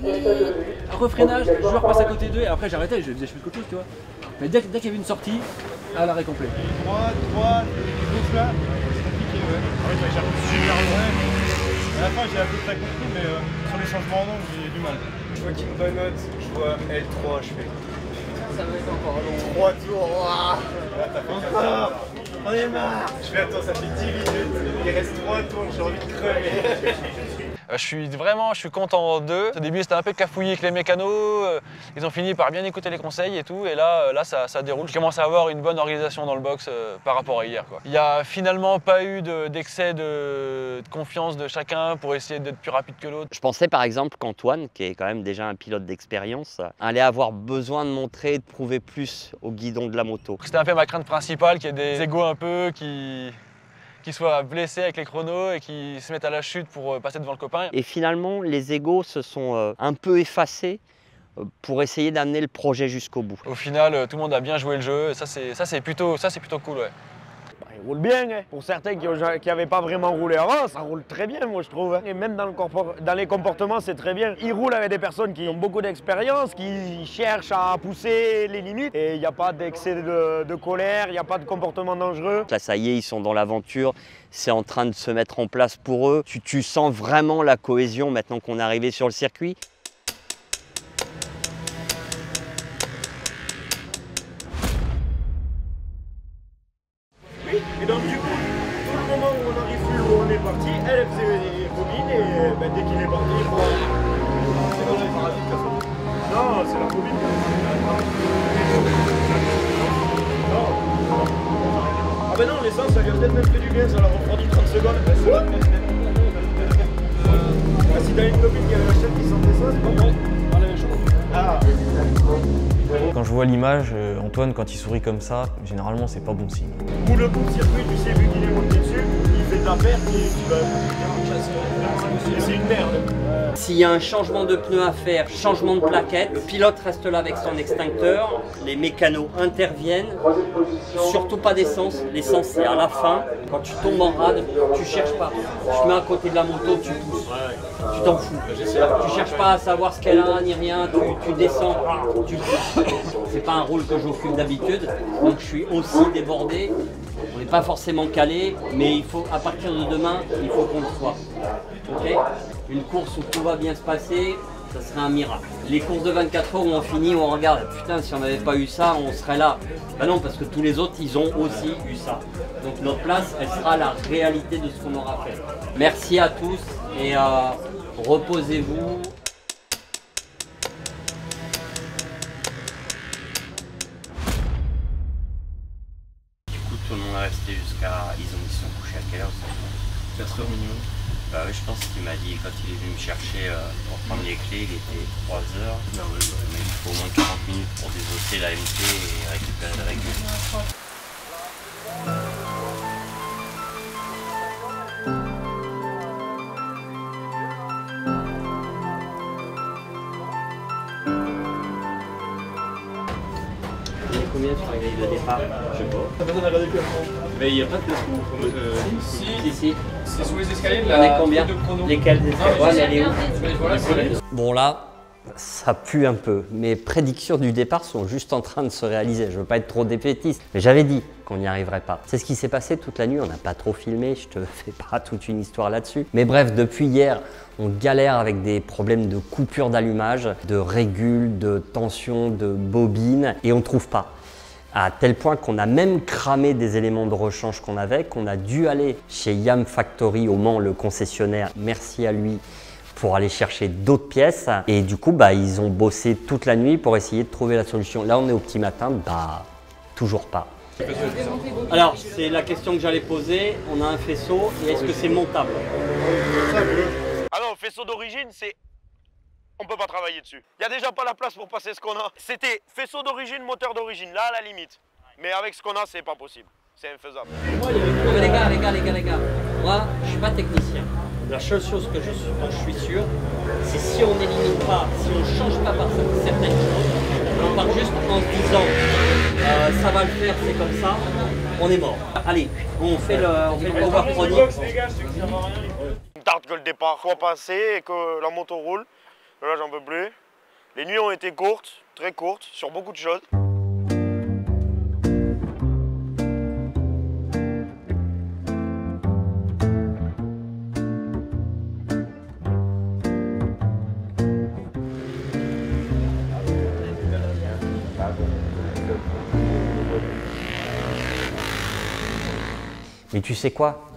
L: refreinage, le joueur passe à côté d'eux. Et après, j'arrêtais, je faisais quelque chose, tu vois. Mais dès qu'il y avait une sortie, à l'arrêt complet.
M: Droite, gauche là, c'est compliqué, ouais. En fait, j'ai appris super loin. À la fin, j'ai à peu près compris, mais sur les changements d'angle, j'ai du mal. Je vois King Bonnet, je vois L3, je fais.
J: Ça va être encore long.
M: 3 tours, waouh. Là, t'as fait encore. On est marre. Je fais attends, ça fait 10 minutes. Il reste 3 tours, j'ai envie de crever.
C: Je suis content d'eux. Au début, c'était un peu cafouillé avec les mécanos. Ils ont fini par bien écouter les conseils et tout. Et là ça déroule. Je commence à avoir une bonne organisation dans le box par rapport à hier, quoi. Il n'y a finalement pas eu d'excès de confiance de chacun pour essayer d'être plus rapide que l'autre.
N: Je pensais par exemple qu'Antoine, qui est quand même déjà un pilote d'expérience, allait avoir besoin de montrer et de prouver plus au guidon de la moto.
C: C'était un peu ma crainte principale, qu'il y ait des égos un peu qui soient blessés avec les chronos et qui se mettent à la chute pour passer devant le copain.
N: Et finalement, les égos se sont un peu effacés pour essayer d'amener le projet jusqu'au bout.
C: Au final, tout le monde a bien joué le jeu, et ça c'est plutôt cool, ouais.
G: Il roule bien, hein. Pour certains qui n'avaient pas vraiment roulé avant, ça roule très bien, moi je trouve. Et même dans les comportements, c'est très bien. Ils roulent avec des personnes qui ont beaucoup d'expérience, qui cherchent à pousser les limites. Et il n'y a pas d'excès de colère, il n'y a pas de comportement dangereux.
N: Là, ça y est, ils sont dans l'aventure, c'est en train de se mettre en place pour eux. Tu sens vraiment la cohésion maintenant qu'on est arrivé sur le circuit.
G: Et donc du coup, tout le moment où on arrive plus où on est parti, elle faisait les bobines et dès qu'il est parti, il faut... C'est dans les parasites que ça. Non, c'est la bobine. Non. Ah ben non, l'essence, ça lui a peut-être même fait du bien, ça l'a refroidi 30 secondes. Si t'as une copine qui avait la chaîne qui sentait ça, c'est pas bon. Pas la même chose. Ah.
H: Quand je vois l'image, Antoine, quand il sourit comme ça, généralement, c'est pas bon signe.
G: Ou le coup de circuit, tu sais, vu qu'il est monté dessus, il fait de la perte et tu vas... C'est une merde.
R: S'il y a un changement de pneu à faire, changement de plaquette, le pilote reste là avec son extincteur, les mécanos interviennent, surtout pas d'essence, l'essence c'est à la fin, quand tu tombes en rade, tu cherches pas, tu te mets à côté de la moto, tu pousses, tu t'en fous, tu cherches pas à savoir ce qu'elle a ni rien, tu descends, tu pousses. C'est pas un rôle que j'occupe d'habitude, donc je suis aussi débordé. On n'est pas forcément calé, mais il faut, à partir de demain, il faut qu'on le soit. Okay, une course où tout va bien se passer, ça serait un miracle. Les courses de 24 heures où on finit, où on regarde, putain, si on n'avait pas eu ça, on serait là. Ben non, parce que tous les autres, ils ont aussi eu ça. Donc notre place, elle sera la réalité de ce qu'on aura fait. Merci à tous et reposez-vous.
U: Tout le monde est resté jusqu'à... Ils sont couchés à quelle heure ça? 4 heures minimum. Bah oui, je pense qu'il m'a dit, quand il est venu me chercher pour prendre les clés, il était 3 heures. Non, mais il faut au moins 40 minutes pour désosser la MT et récupérer le régule.
R: Combien sur la grille de départ? Je sais pas.
Q: Mais il n'y a pas de descente.
R: Si.
Q: C'est sous les escaliers.
R: Il y en a combien? Lesquels des escaliers? Bon là, ça pue un peu. Mes prédictions du départ sont juste en train de se réaliser. Je veux pas être trop défaitiste, mais j'avais dit qu'on n'y arriverait pas. C'est ce qui s'est passé toute la nuit. On n'a pas trop filmé. Je te fais pas toute une histoire là-dessus. Mais bref, depuis hier, on galère avec des problèmes de coupure d'allumage, de régule, de tension, de bobine, et on trouve pas. À tel point qu'on a même cramé des éléments de rechange qu'on avait, qu'on a dû aller chez Yam Factory au Mans, le concessionnaire, merci à lui, pour aller chercher d'autres pièces. Et du coup, ils ont bossé toute la nuit pour essayer de trouver la solution. Là, on est au petit matin, toujours pas. Alors, c'est la question que j'allais poser. On a un faisceau, et est-ce que c'est montable?
G: Ah non, faisceau d'origine, c'est... On peut pas travailler dessus. Il y a déjà pas la place pour passer ce qu'on a. C'était faisceau d'origine, moteur d'origine, là à la limite. Mais avec ce qu'on a, c'est pas possible. C'est infaisable.
R: Mais les gars, moi, je suis pas technicien. La seule chose dont je suis sûr, c'est si on n'élimine pas, si on change pas par certaines choses, on part juste en se disant ça va le faire, c'est comme ça, on est mort. Allez, on fait le power chronique.
G: Il me tarde que le départ soit passé et que la moto roule. Là, j'en peux plus. Les nuits ont été courtes, très courtes, sur beaucoup de choses.
R: Mais tu sais quoi?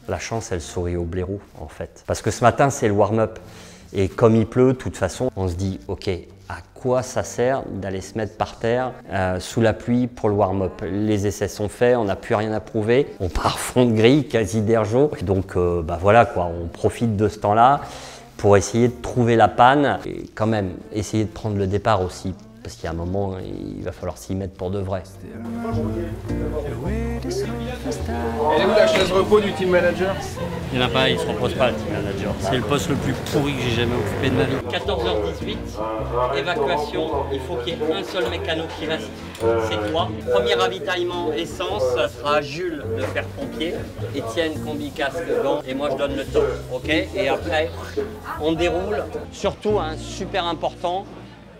R: La chance, elle sourit au blaireau, en fait. Parce que ce matin, c'est le warm-up. Et comme il pleut, de toute façon, on se dit, ok, à quoi ça sert d'aller se mettre par terre sous la pluie pour le warm-up? Les essais sont faits, on n'a plus rien à prouver. On part fond de grille, quasi d'ergo. Donc voilà quoi, on profite de ce temps-là pour essayer de trouver la panne. Et quand même, essayer de prendre le départ aussi. Parce qu'il y a un moment, il va falloir s'y mettre pour de vrai.
Q: Elle est où la chaise repos du team manager?
R: Il n'y en a pas, il ne se repose pas le team manager. C'est le poste le plus pourri que j'ai jamais occupé de ma vie. 14h18, évacuation, il faut qu'il y ait un seul mécano qui reste. C'est toi. Premier ravitaillement essence, ça sera Jules de faire pompier, Étienne combi casque gants et moi je donne le top. Ok? Et après, on déroule. Surtout, super important,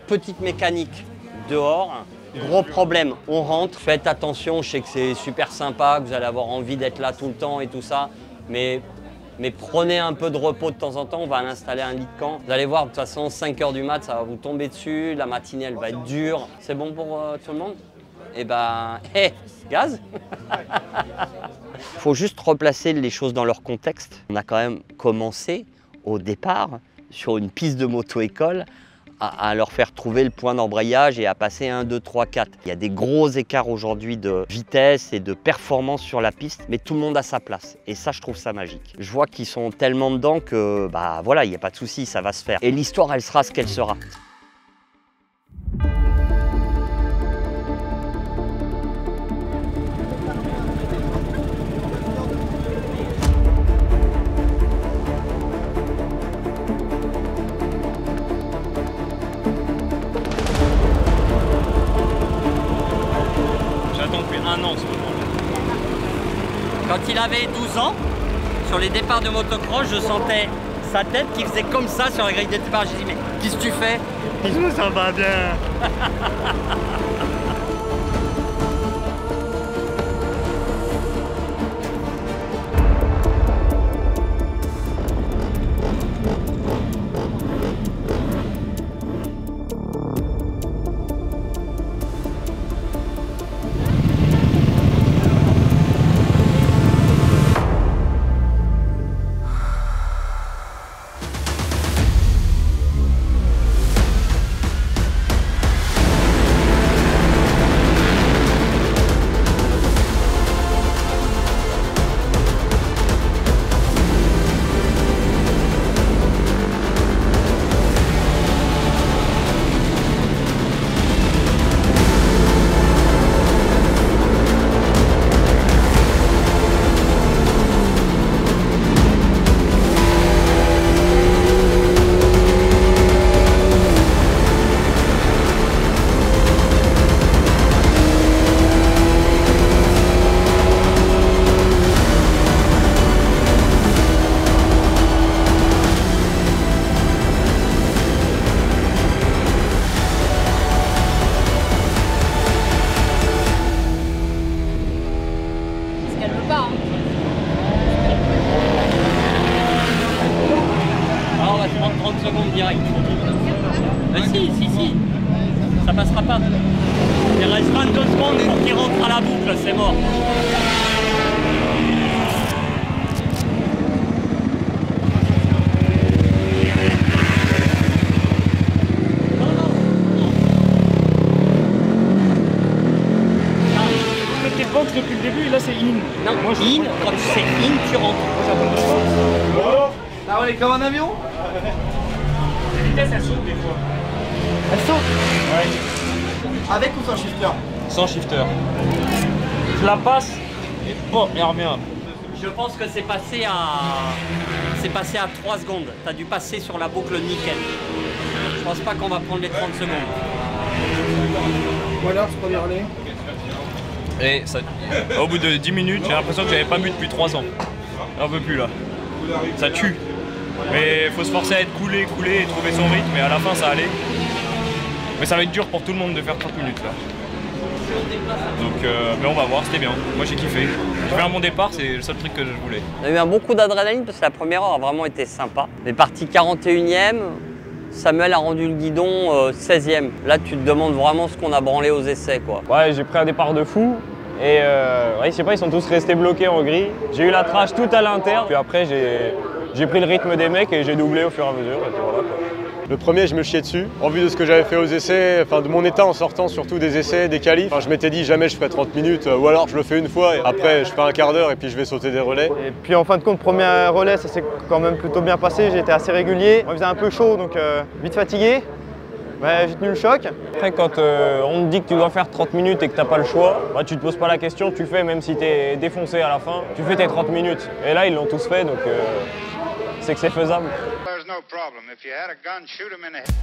R: petite mécanique dehors. Gros problème, on rentre, faites attention, je sais que c'est super sympa, que vous allez avoir envie d'être là tout le temps et tout ça, mais prenez un peu de repos de temps en temps, on va installer un lit de camp. Vous allez voir, de toute façon, 5 h du mat, ça va vous tomber dessus, la matinée, elle va être dure. C'est bon pour tout le monde? Eh ben, gaz. Faut juste replacer les choses dans leur contexte. On a quand même commencé, au départ, sur une piste de moto-école, à leur faire trouver le point d'embrayage et à passer 1, 2, 3, 4. Il y a des gros écarts aujourd'hui de vitesse et de performance sur la piste, mais tout le monde a sa place. Et ça, je trouve ça magique. Je vois qu'ils sont tellement dedans que, voilà, il n'y a pas de souci, ça va se faire. Et l'histoire, elle sera ce qu'elle sera. Quand il avait 12 ans, sur les départs de motocross, je sentais sa tête qui faisait comme ça sur la grille de départ. J'ai dit, mais qu'est-ce que tu fais? Il dit, ça va bien. va se prendre 30 secondes direct. Si. Ça passera pas. Il reste 22 secondes pour qu'il rentre à la boucle, c'est mort.
G: Box depuis le début et là c'est in.
R: Non, moi, quand tu sais in, tu rentres.
J: Ah ouais, comme un avion.
G: La vitesse elle saute des fois.
J: Elle saute?
G: Ouais.
J: Avec ou sans shifter?
F: Sans shifter. Je la passe et bon, elle revient.
R: Je pense que c'est passé à 3 secondes. T'as dû passer sur la boucle nickel. Je pense pas qu'on va prendre les 30 secondes.
J: Ou alors, c'est premier relais.
F: Et ça, au bout de 10 minutes, j'ai l'impression que j'avais pas bu depuis 3 ans. On peut plus là. Ça tue. Mais il faut se forcer à être coulé et trouver son rythme. Et à la fin, ça allait. Mais ça va être dur pour tout le monde de faire 30 minutes là. Donc, mais on va voir, c'était bien. Moi j'ai kiffé. J'ai fait un bon départ, c'est le seul truc que je voulais.
R: On a eu un bon coup d'adrénaline parce que la première heure a vraiment été sympa. On est parti 41e. Samuel a rendu le guidon 16e. Là, tu te demandes vraiment ce qu'on a branlé aux essais, quoi.
H: Ouais, j'ai pris un départ de fou. Et ouais, je sais pas, ils sont tous restés bloqués en gris. J'ai eu la trash tout à l'inter. Puis après, j'ai pris le rythme des mecs et j'ai doublé au fur et à mesure. Et puis voilà, quoi.
A: Le premier, je me chiais dessus. En vue de ce que j'avais fait aux essais, enfin de mon état en sortant surtout des essais, des qualifs, je m'étais dit jamais je ferai 30 minutes, ou alors je le fais une fois, et après je fais un quart d'heure et puis je vais sauter des relais.
C: Et puis en fin de compte, premier relais, ça s'est quand même plutôt bien passé, j'ai été assez régulier. On faisait un peu chaud, donc vite fatigué. Ouais, j'ai tenu le choc.
H: Après, quand on te dit que tu dois faire 30 minutes et que t'as pas le choix, bah, tu te poses pas la question, tu fais même si t'es défoncé à la fin, tu fais tes 30 minutes. Et là, ils l'ont tous fait, donc c'est que c'est faisable.
I: There's no problem. If you had a gun, shoot him in the head.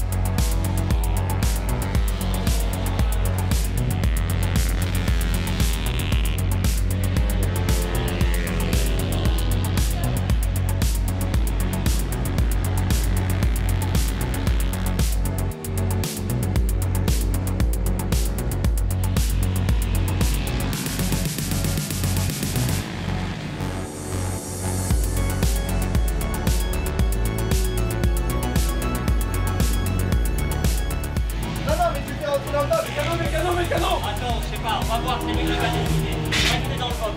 R: Attends, je sais pas, on va voir, c'est lui qui va décider. Restez dans le box.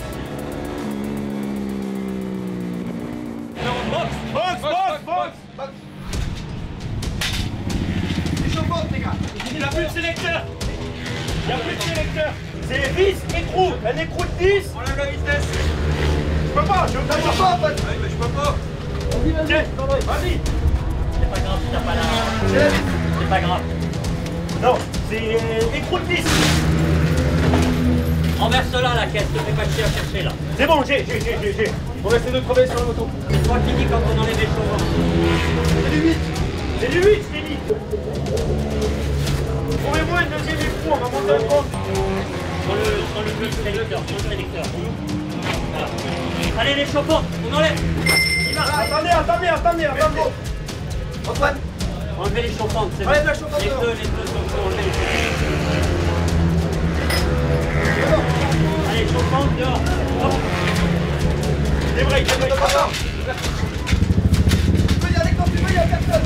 G: Box.
J: Les chauffeurs, les gars.
G: Il n'y a plus de sélecteur. C'est vis, écrou. Un écrou de 10. On lève la vitesse. Je peux pas, je peux pas en fait. Mais je peux pas. Tiens, vas-y.
R: C'est pas grave, t'as pas la... C'est pas grave.
G: Non, c'est écrou de 10.
R: Renverse-la la caisse, te fais pas chier à chercher là.
G: C'est bon, j'ai. Il faut rester de crever sur la moto.
R: C'est toi qui dis quand on enlève les chauvins.
G: C'est du 8, je t'ai dit. Trouvez-moi une deuxième écrou, on va monter un compte.
R: Sur le sélecteur, Voilà. Allez les chauffantes, on enlève.
G: Attendez.
J: Antoine.
R: Enlevez les chauffantes, c'est bon.
J: Enlève la chauffante.
R: Les deux sont enlevés. Allez, chauffante dehors. Hop.
G: Des breaks.
J: Tu peux y aller quand tu veux, il y a personne.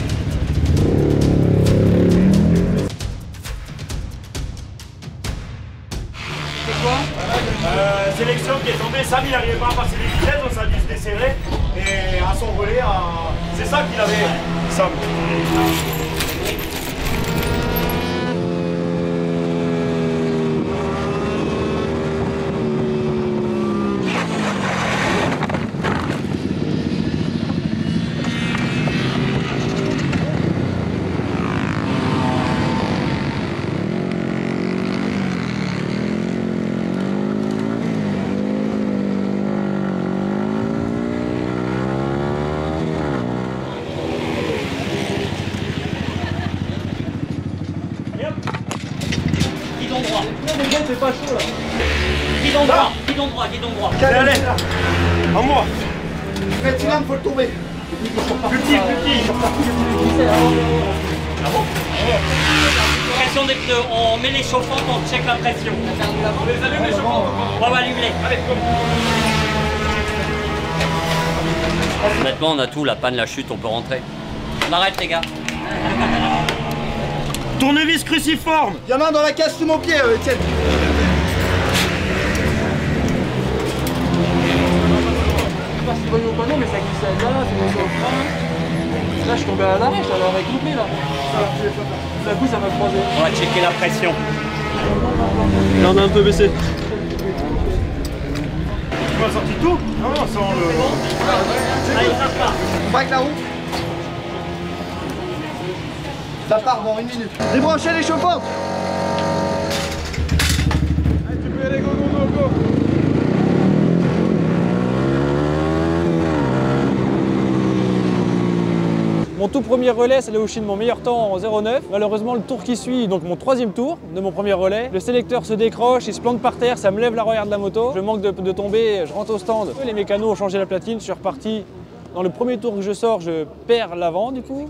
R: C'est quoi
G: Sélection qui est tombée, Sam il n'arrivait pas à passer les vitesses, donc ça a dû se desserrer. Et à son relais, c'est ça qu'il avait, Sam.
R: Guidon droit.
G: Non mais gars, c'est pas chaud là.
R: Guidon droit.
G: Allez, en moi.
J: Mais tu l'as, faut le tomber.
G: Plus petit.
R: Pression des pneus, on met les chauffantes, on check la pression.
G: On les allume les chauffantes.
R: On va allumer.
G: Allez,
R: Honnêtement, on a tout, la panne, la chute, on peut rentrer. On arrête les gars.
G: Tournevis cruciforme.
J: Il y en a un dans la case sous mon pied, Etienne.
B: Je sais pas si c'est bon ou pas non, mais ça glissait là, c'est bon sur le frein. Là, je suis tombé à l'arrêt, ça l'aurait coupé là. D'un coup, ça m'a croisé.
R: On va checker la pression.
L: Garde un peu baissé.
G: Tu m'as sorti tout? Non, sans le...
J: On va avec la roue. Ça part dans 1 minute. Débranchez les chauffantes.
Q: Allez, tu peux y aller, go, go, go, go.
B: Mon tout premier relais, c'est là où je suis de mon meilleur temps en 0,9. Malheureusement, le tour qui suit, donc mon 3e tour de mon premier relais, le sélecteur se décroche, il se plante par terre, ça me lève la royale de la moto. Je manque de tomber, je rentre au stand. Les mécanos ont changé la platine, je suis reparti. Dans le premier tour que je sors, je perds l'avant du coup.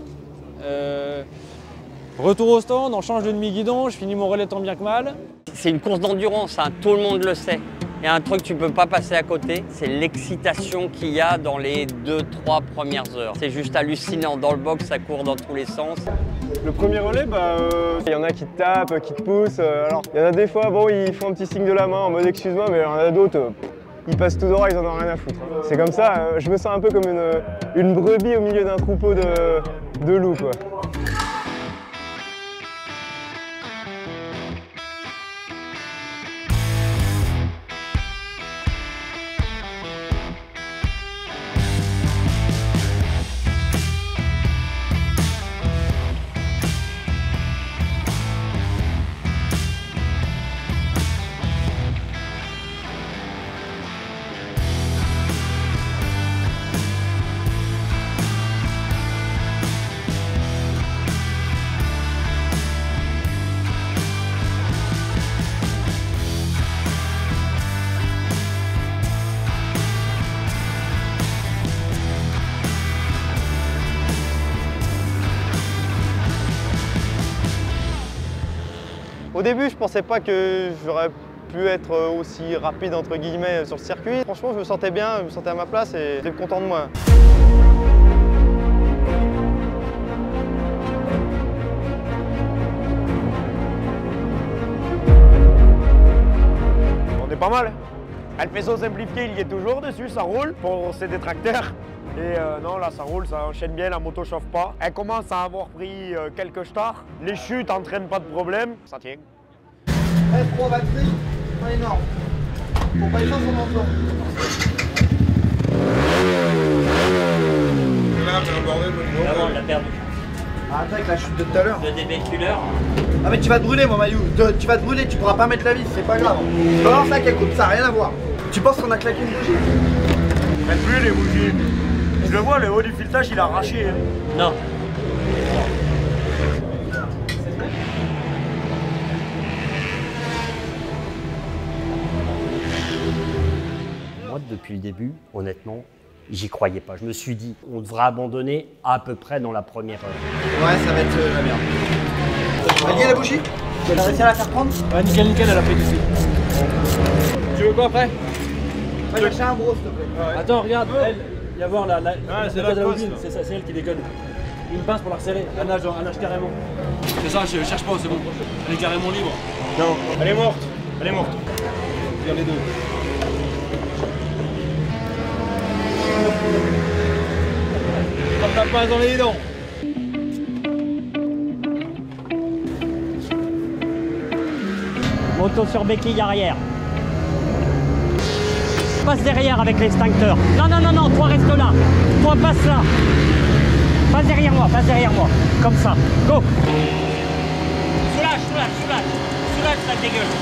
B: Retour au stand, on change de demi-guidon, je finis mon relais tant bien que mal.
R: C'est une course d'endurance, hein, tout le monde le sait. Il y a un truc que tu ne peux pas passer à côté, c'est l'excitation qu'il y a dans les 2-3 premières heures. C'est juste hallucinant, dans le box ça court dans tous les sens.
K: Le premier relais, il y en a qui te tapent, qui te poussent. Alors, il y en a des fois, bon, ils font un petit signe de la main en mode excuse-moi, mais il y en a d'autres, ils passent tout droit, ils en ont rien à foutre. C'est comme ça, je me sens un peu comme une brebis au milieu d'un troupeau de loups, quoi.
M: Au début, je pensais pas que j'aurais pu être aussi rapide entre guillemets sur le circuit. Franchement, je me sentais bien, je me sentais à ma place et j'étais content de moi. On est pas mal. Le faisceau simplifié, il y est toujours dessus, ça roule pour ses détracteurs. Et non, là ça roule, ça enchaîne bien, la moto chauffe pas. Elle commence à avoir pris quelques stars. Les chutes entraînent pas de problème, ça tient.
J: F3 batterie, pas énorme. Faut pas éteindre son emploi.
Q: Là, c'est un bordel,
R: Là, on l'a perdu.
J: Arrête avec la chute de tout à l'heure.
R: Le débéculeur.
J: Ah mais tu vas te brûler mon maillot, tu vas te brûler, tu pourras pas mettre la vis, c'est pas grave. Balance ça qu'elle coupe, ça n'a rien à voir. Tu penses qu'on a claqué une bougie?
G: Faites plus les bougies. Je le vois, le haut du filetage il a arraché. Hein.
R: Non. Moi, depuis le début, honnêtement, j'y croyais pas. Je me suis dit, on devrait abandonner à peu près dans la première heure.
J: Ouais, ça va être la merde. Tu vas lier la bougie? Tu as réussi à la faire prendre?
B: Ouais, nickel, nickel, elle a pris dessus. Tu veux quoi après?
J: Va chercher un gros s'il te plaît.
B: Ouais. Attends, regarde, elle, il y a voir la
L: c'est
B: la bobine, c'est ça, c'est elle qui déconne. Une pince pour la resserrer, elle nage carrément. C'est ça, je cherche pas, c'est bon. Elle est carrément libre.
G: Non, elle est morte. Elle est morte.
B: Regarde les deux. Comme ta pince dans les dents.
D: Moto sur béquille arrière. Passe derrière avec l'extincteur. Non, non, non, non, toi reste là. Toi passe là. Passe derrière moi, passe derrière moi. Comme ça. Go. Soulage, soulage, soulage. Soulage, ça dégueule.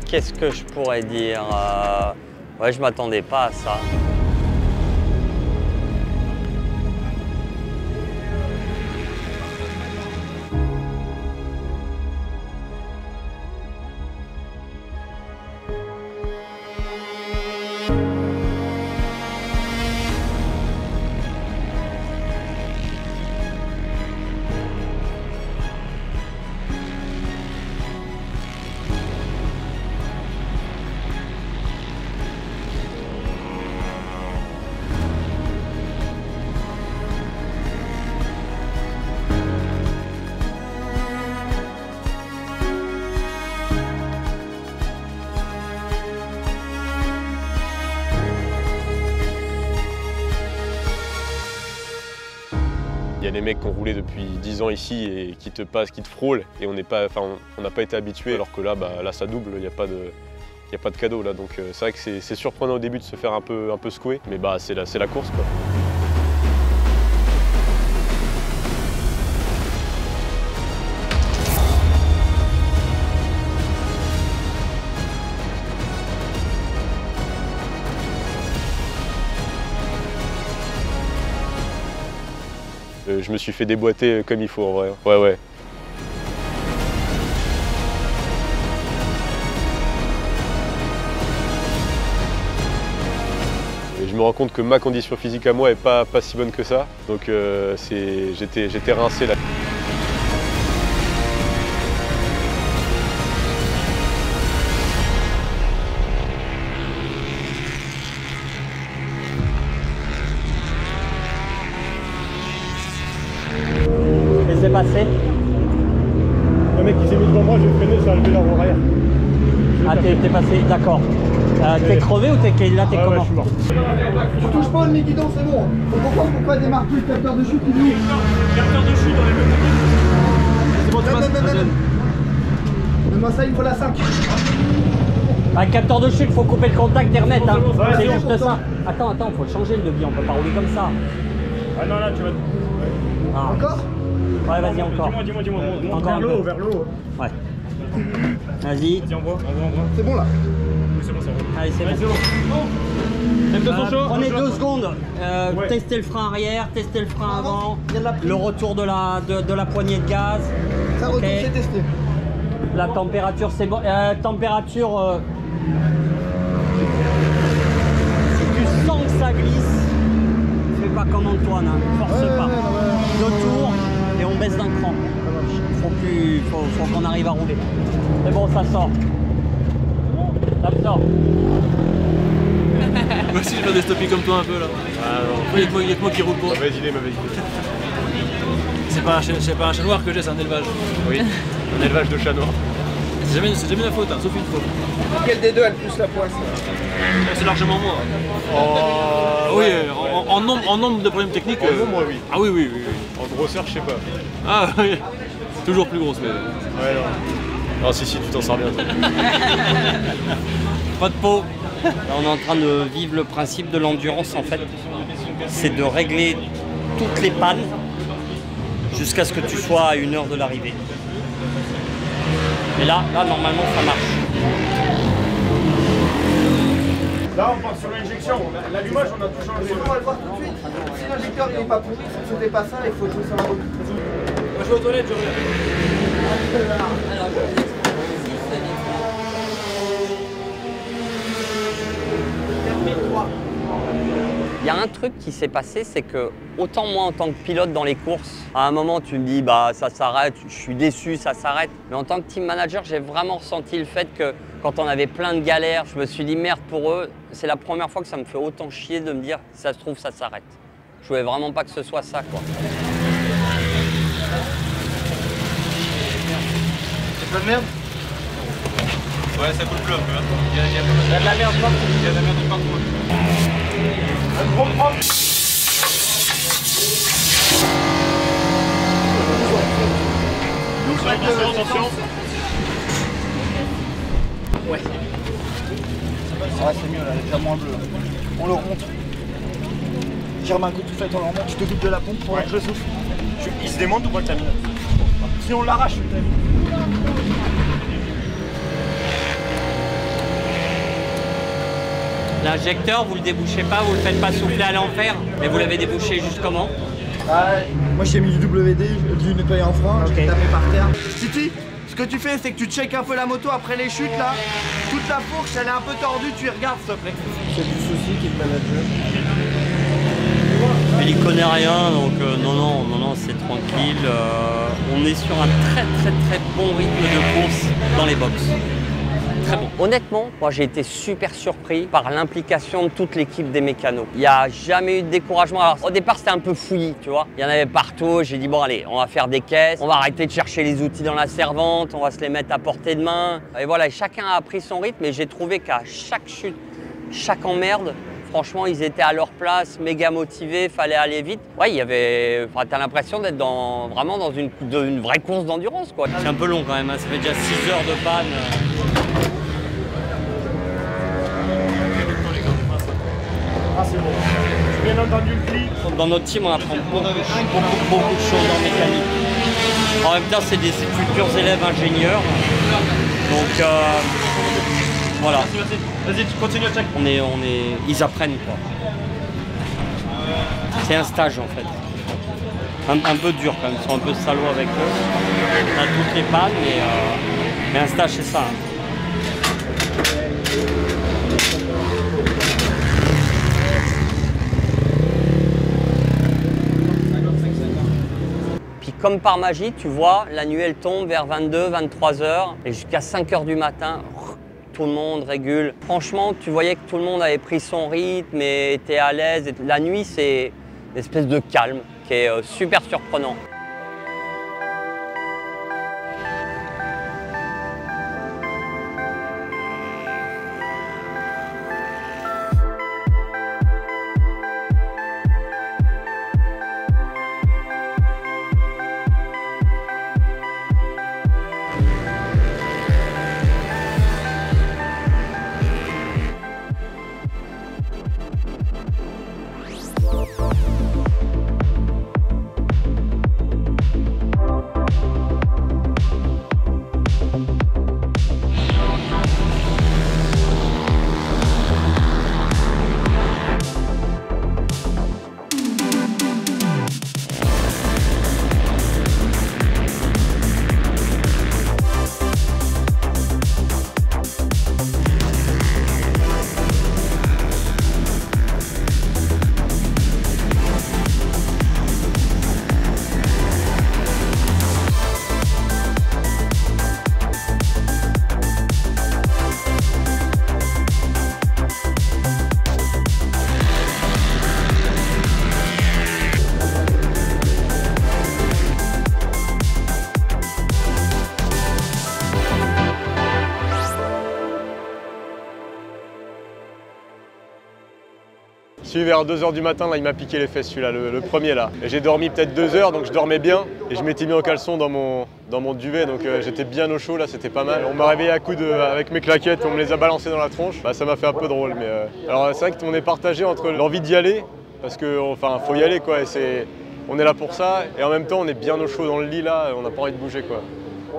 R: Qu'est-ce que je pourrais dire? Ouais, je m'attendais pas à ça.
A: a des mecs qui ont roulé depuis 10 ans ici et qui te passent, qui te frôlent et on n'a pas été habitué, alors que là, là ça double, il n'y a pas de cadeau là. Donc c'est vrai que c'est surprenant au début de se faire un peu secouer, mais c'est la course quoi. Je me suis fait déboîter comme il faut en vrai. Ouais. Et je me rends compte que ma condition physique à moi est pas si bonne que ça. Donc j'étais rincé là.
R: Qu'est-ce qui s'est passé?
M: Le mec qui s'est mis devant moi, j'ai freiné, ça a levé la roue arrière.
R: Ah, t'es passé, d'accord. T'es crevé ou là t'es comment?
M: Ouais, je suis mort.
O: Tu touches pas au demi-guidon, c'est bon. Faut comprendre pourquoi il démarre plus le capteur de chute, il est où?
M: Capteur de chute dans les mêmes. C'est bon, tu passes.
O: Donne-moi ça, il me faut la 5.
R: Un capteur de chute, faut couper le contact et remettre. Hein. C'est juste ça. Attends, faut changer le devis, on peut pas rouler comme ça.
M: Ah non, là tu vas.
R: Ah.
O: Encore?
R: Ouais, vas-y, encore.
M: Dis-moi.
R: Encore
M: vers le haut.
R: Ouais. Vas-y.
M: Vas-y, on voit.
O: C'est bon là.
M: Oui, c'est bon.
R: Allez, c'est bon. Prenez 2 secondes. Testez le frein arrière, testez le frein avant. Le retour de la poignée de gaz.
O: Ça retourne, c'est testé.
R: La température, c'est bon. Température. Si tu sens que ça glisse, fais pas comme Antoine, hein. Force pas. 2 tours et on baisse d'un cran. Faut qu'on arrive à rouler. C'est bon, ça sort. Ça sort.
L: Moi aussi je viens de stopper comme toi un peu là.
A: Ah non.
L: Il y a que moi qui roule pas.
A: Mauvaise idée.
L: C'est pas un chat noir que j'ai, c'est un élevage.
A: Oui, un élevage de chats noirs.
L: C'est jamais la faute, hein, sauf une fois.
O: Quel des deux a le plus la poisse?
L: C'est largement moi. Oui, en nombre de problèmes techniques.
A: En nombre, oui.
L: Ah oui.
A: En grosseur, je sais pas.
L: Ah oui. Toujours plus grosse, mais.
A: Ouais, non. Non, si, tu t'en sors bien. Toi.
R: Pas de peau. Là, on est en train de vivre le principe de l'endurance en fait. C'est de régler toutes les pannes jusqu'à ce que tu sois à 1 heure de l'arrivée. Et là, normalement, ça marche.
M: Là, on part sur l'injection. L'allumage, on a tout changé.
O: On va le voir tout de suite. Si l'injecteur n'est pas pourri, si c'était pas ça, il faut jouer sur la route.
L: Moi je vais aux toilettes, je reviens.
R: Il y a un truc qui s'est passé, c'est que autant moi en tant que pilote dans les courses, à un moment tu me dis ça s'arrête, je suis déçu, ça s'arrête. Mais en tant que team manager, j'ai vraiment ressenti le fait que quand on avait plein de galères, je me suis dit merde pour eux, c'est la première fois que ça me fait autant chier de me dire si ça se trouve ça s'arrête. Je voulais vraiment pas que ce soit ça quoi.
O: C'est pas de merde?
F: Ouais, ça coule plus un peu. Hein.
R: Il y a de la merde partout.
F: Il y a de la merde partout.
M: Attention.
O: Ouais. Ah, c'est mieux là, elle est déjà moins bleue. On le remonte. J'ai remis un coup de souffle, on le remonte. Je te coupe de la pompe pour que je souffle.
M: Il se démonte ou pas le tamis? Sinon on l'arrache le tamis.
R: L'injecteur, vous le débouchez pas, vous le faites pas souffler à l'enfer, mais vous l'avez débouché juste comment?
O: Moi j'ai mis du WD, du nettoyer en frein, je l'ai tapé par terre. Titi, ce que tu fais c'est que tu checkes un peu la moto après les chutes là. Toute la fourche elle est un peu tordue, tu y regardes s'il te plaît.
M: C'est du souci qui est le manager.
R: Il y connaît rien, donc non, c'est tranquille. On est sur un très bon rythme de course dans les box. Très bon. Honnêtement, moi j'ai été super surpris par l'implication de toute l'équipe des mécanos. Il n'y a jamais eu de découragement. Alors au départ c'était un peu fouillis, tu vois. Il y en avait partout, j'ai dit bon allez, on va faire des caisses, on va arrêter de chercher les outils dans la servante, on va se les mettre à portée de main. Et voilà, chacun a pris son rythme et j'ai trouvé qu'à chaque chute, chaque emmerde, Franchement, ils étaient à leur place, méga motivés, fallait aller vite. Ouais, il y avait... Enfin, t'as l'impression d'être vraiment dans une vraie course d'endurance, quoi. C'est un peu long quand même, hein. Ça fait déjà 6 heures de panne.
G: Ah, c'est bon. J'ai bien entendu le clic.
R: Dans notre team, on apprend beaucoup de choses en mécanique. En même temps, c'est des futurs élèves ingénieurs. Donc, voilà.
G: Vas-y, tu continues à check.
R: Ils apprennent, quoi. C'est un stage, en fait. Un peu dur, quand même. Ils sont un peu salauds avec eux. On a toutes les pannes, mais un stage, c'est ça. Puis comme par magie, tu vois, la nuit elle tombe vers 22, 23 heures et jusqu'à 5 heures du matin, tout le monde régule. Franchement, tu voyais que tout le monde avait pris son rythme et était à l'aise. La nuit, c'est une espèce de calme qui est super surprenant.
A: Celui vers 2 h du matin, là, il m'a piqué les fesses, celui-là, le premier là. Et j'ai dormi peut-être 2 heures, donc je dormais bien. Et je m'étais mis en caleçon dans mon duvet, donc j'étais bien au chaud, là, c'était pas mal. On m'a réveillé à coups avec mes claquettes, on me les a balancées dans la tronche. Bah, ça m'a fait un peu drôle, mais... Alors c'est vrai qu'on est partagé entre l'envie d'y aller, parce que, enfin, faut y aller, quoi. Et on est là pour ça, et en même temps, on est bien au chaud dans le lit, là, on n'a pas envie de bouger, quoi.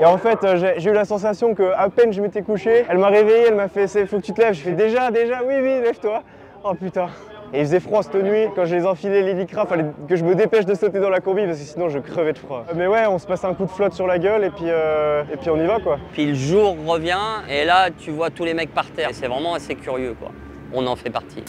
K: Et en fait, j'ai eu la sensation qu'à peine je m'étais couché, elle m'a réveillé, elle m'a fait « faut que tu te lèves ». Je fais « déjà, oui, lève-toi ». Oh putain. Et il faisait froid cette nuit, quand je les enfilais les lycras, fallait que je me dépêche de sauter dans la combi parce que sinon je crevais de froid. Mais ouais, on se passe un coup de flotte sur la gueule et puis on y va, quoi.
R: Puis le jour revient et là tu vois tous les mecs par terre. C'est vraiment assez curieux, quoi. On en fait partie.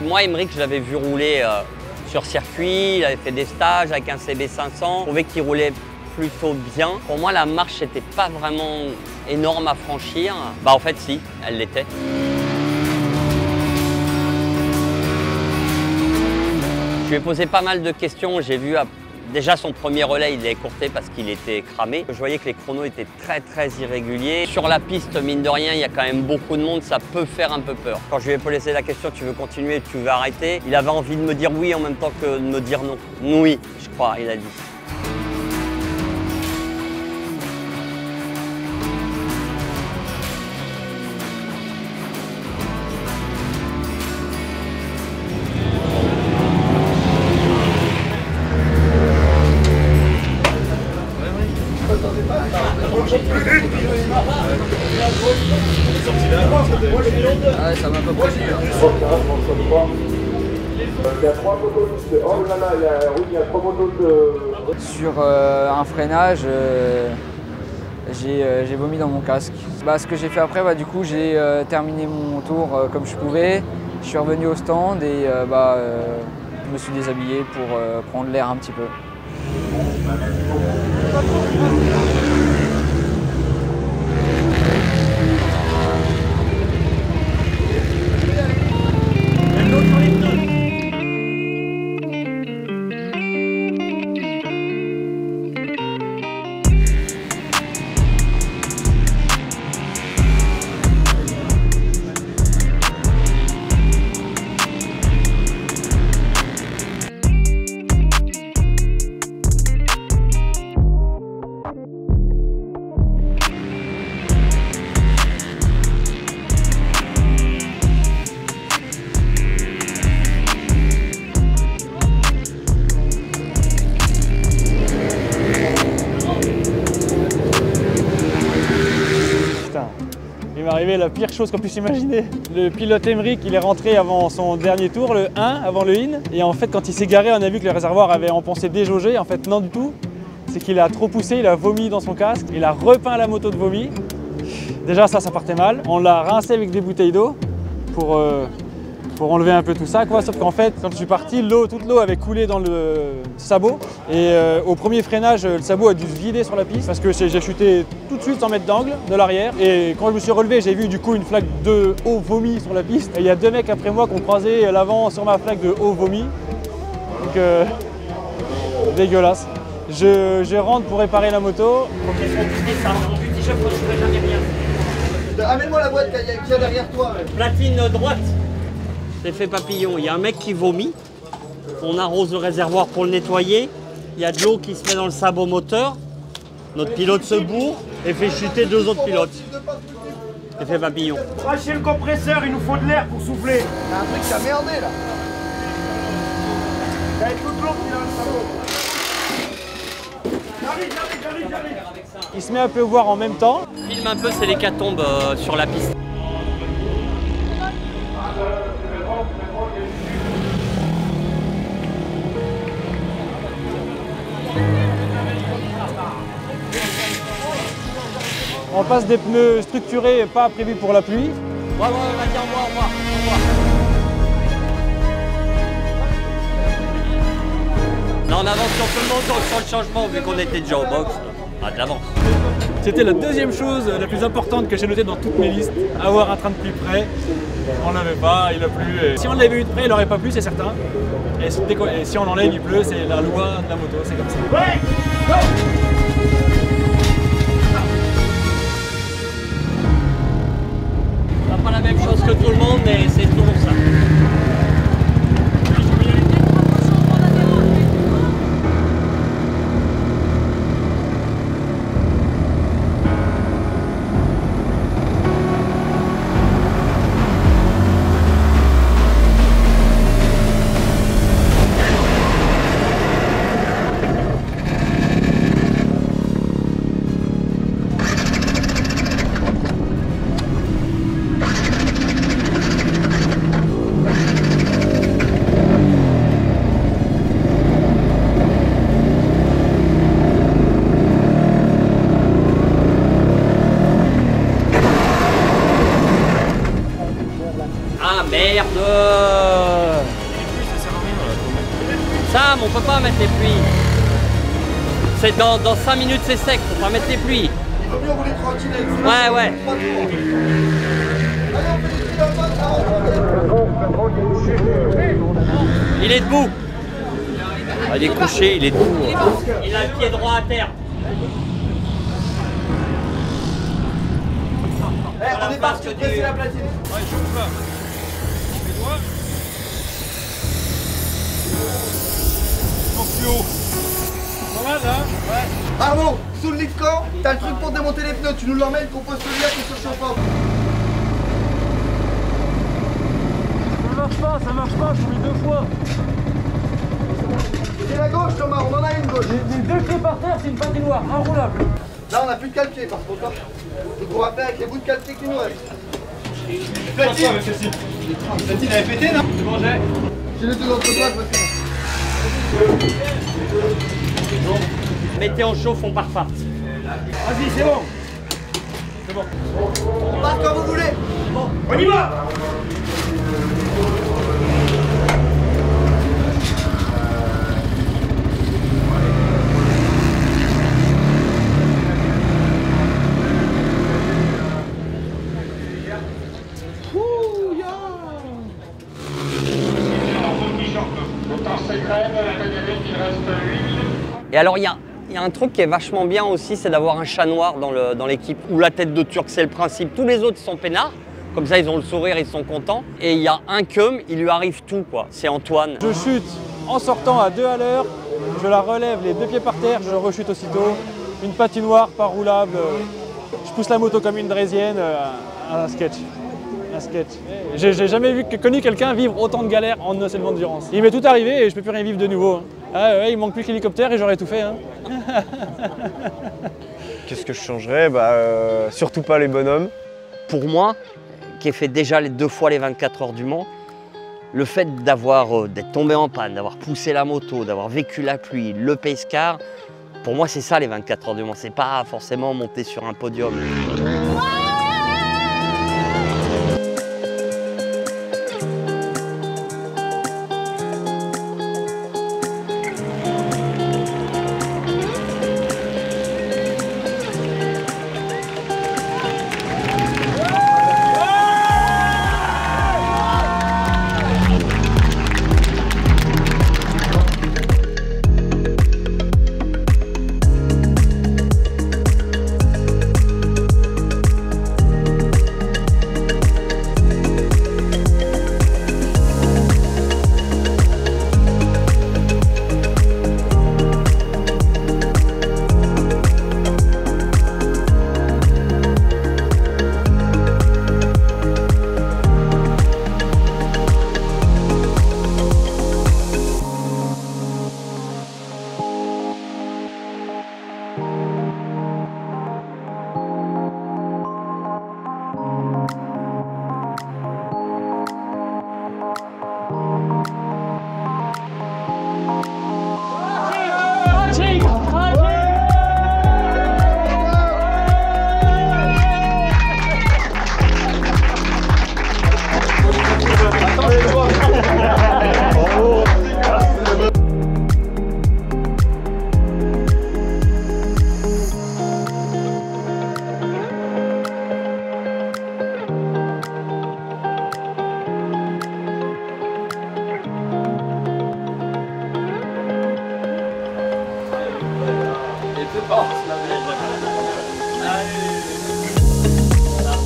R: Moi, Aymeric, je l'avais vu rouler sur circuit, il avait fait des stages avec un CB500. Je trouvais qu'il roulait plutôt bien. Pour moi, la marche n'était pas vraiment énorme à franchir. Bah en fait, si, elle l'était. Je lui ai posé pas mal de questions. J'ai vu déjà son premier relais, il l'a écourté parce qu'il était cramé. Je voyais que les chronos étaient très irréguliers. Sur la piste, mine de rien, il y a quand même beaucoup de monde, ça peut faire un peu peur. Quand je lui ai posé la question, tu veux continuer, tu veux arrêter, il avait envie de me dire oui en même temps que de me dire non. Oui, je crois, il a dit.
S: Ah, ça m'a pas pris.
E: Il y a 3 motos. Oh là là, il y a 3 motos de...
S: Sur un freinage, j'ai vomi dans mon casque. Ce que j'ai fait après, du coup, j'ai terminé mon tour comme je pouvais. Je suis revenu au stand et je me suis déshabillé pour prendre l'air un petit peu.
V: Il m'est arrivé la pire chose qu'on puisse imaginer. Le pilote Emmerich, il est rentré avant son dernier tour, le 1, avant le in. Et en fait, quand il s'est garé, on a vu que le réservoir avait en pensée déjaugé. En fait, non du tout. C'est qu'il a trop poussé, il a vomi dans son casque. Il a repeint la moto de vomi. Déjà, ça partait mal. On l'a rincé avec des bouteilles d'eau pour enlever un peu tout ça, quoi. Sauf qu'en fait, quand je suis parti, toute l'eau avait coulé dans le sabot. Et au premier freinage, le sabot a dû se vider sur la piste parce que j'ai chuté tout de suite sans mettre d'angle de l'arrière. Et quand je me suis relevé, j'ai vu du coup une flaque de eau vomi sur la piste. Et il y a 2 mecs après moi qui ont croisé l'avant sur ma flaque de eau vomi. Donc dégueulasse. Je rentre pour réparer la moto.
J: Amène-moi la boîte qu'il y a derrière toi.
R: Platine droite. Effet papillon, il y a un mec qui vomit, on arrose le réservoir pour le nettoyer, il y a de l'eau qui se met dans le sabot moteur, notre pilote se bourre et fait chuter 2 autres pilotes. Effet papillon.
G: Lâchez le compresseur, il nous faut de l'air pour souffler.
J: Il y a un truc qui a merdé là.
G: Il y a toute l'eau qui est dans le sabot. J'arrive.
V: Il se met un peu voir en même temps.
R: Filme un peu, c'est l'hécatombe sur la piste.
V: On passe des pneus structurés, pas prévus pour la pluie.
R: Ouais, vas-y, au revoir. Là, on avance sur tout le monde, donc sur le changement, vu qu'on était déjà au box, de l'avance.
V: C'était la deuxième chose la plus importante que j'ai notée dans toutes mes listes, avoir un train de pluie prêt. On l'avait pas, il a plu. Et si on l'avait eu de près, il n'aurait pas plu, c'est certain. Et si on l'enlève, il pleut, c'est la loi de la moto, c'est comme ça. Ouais, go!
R: Pas la même chose que tout le monde, mais c'est toujours ça. Merde! Sam, on peut pas mettre les pluies. C'est dans 5 minutes c'est sec, faut pas mettre les pluies.
J: Il vaut mieux rouler tranquille avec vous.
R: Ouais. Il est debout. Il est couché, il est debout. Il a le pied droit à terre.
J: On est parti, presser la platine.
Q: Ouais, je chauffe là. Les doigts. Plus haut. Pas mal, hein?
J: Ouais. Arnaud, sous le lit de camp, t'as le truc pour démonter les pneus. Tu nous l'emmènes, qu'on pose celui-là qui est sur le chauffant.
V: Ça marche pas, je suis 2 fois.
J: C'est la gauche, Thomas, on en a une gauche.
V: Les 2 clés par terre, c'est une patinoire, enroulable.
O: Là, on n'a plus de calpier par contre. On pourra faire avec les bouts de calpier qui nous restent.
C: Platine avait pété, non?
O: C'est bon, j'ai les deux autres places parce que...
R: Mettez en chauffe, on part pas.
C: Vas-y, c'est bon. C'est bon.
O: On part quand vous voulez.
C: Bon, on y va.
R: Et alors, il y a un truc qui est vachement bien aussi, c'est d'avoir un chat noir dans l'équipe. Ou la tête de Turc, c'est le principe. Tous les autres sont peinards. Comme ça, ils ont le sourire, ils sont contents. Et il y a un cum, il lui arrive tout, quoi. C'est Antoine.
V: Je chute en sortant à 2 à l'heure. Je la relève les 2 pieds par terre, je rechute aussitôt. Une patinoire, pas roulable. Je pousse la moto comme une draisienne. Un sketch. Un sketch. J'ai jamais connu quelqu'un vivre autant de galères en un seul d'endurance. Il m'est tout arrivé et je peux plus rien vivre de nouveau. Ah ouais, il manque plus que l'hélicoptère et j'aurais tout fait. Hein.
K: Qu'est-ce que je changerais? Surtout pas les bonhommes.
R: Pour moi, qui ai fait déjà les 2 fois les 24 heures du Mans, le fait d'être tombé en panne, d'avoir poussé la moto, d'avoir vécu la pluie, le pace car, pour moi c'est ça les 24 heures du Mans, c'est pas forcément monter sur un podium.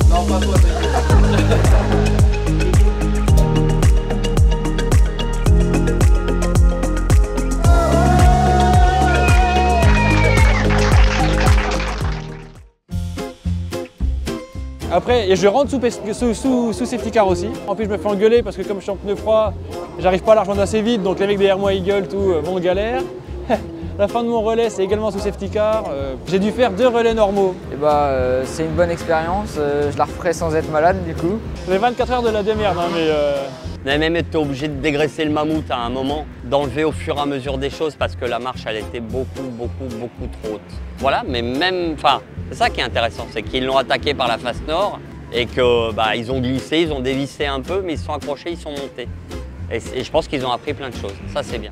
C: Non, pas toi, t'inquiète.
V: Après, et je rentre sous safety car aussi. En plus, je me fais engueuler parce que comme je suis en pneu froid, j'arrive pas à la rejoindre assez vite, donc les mecs derrière moi ils gueulent, tout, bon galère. La fin de mon relais, c'est également sous safety car. J'ai dû faire 2 relais normaux.
S: Et c'est une bonne expérience, je la referai sans être malade du coup.
V: Les 24 heures de la démerde, hein, mais...
R: On avait même été obligé de dégraisser le mammouth à un moment, d'enlever au fur et à mesure des choses parce que la marche elle était beaucoup trop haute. Voilà, mais même, c'est ça qui est intéressant, c'est qu'ils l'ont attaqué par la face nord et que ils ont glissé, ils ont dévissé un peu, mais ils se sont accrochés, ils sont montés. Et je pense qu'ils ont appris plein de choses, ça c'est bien.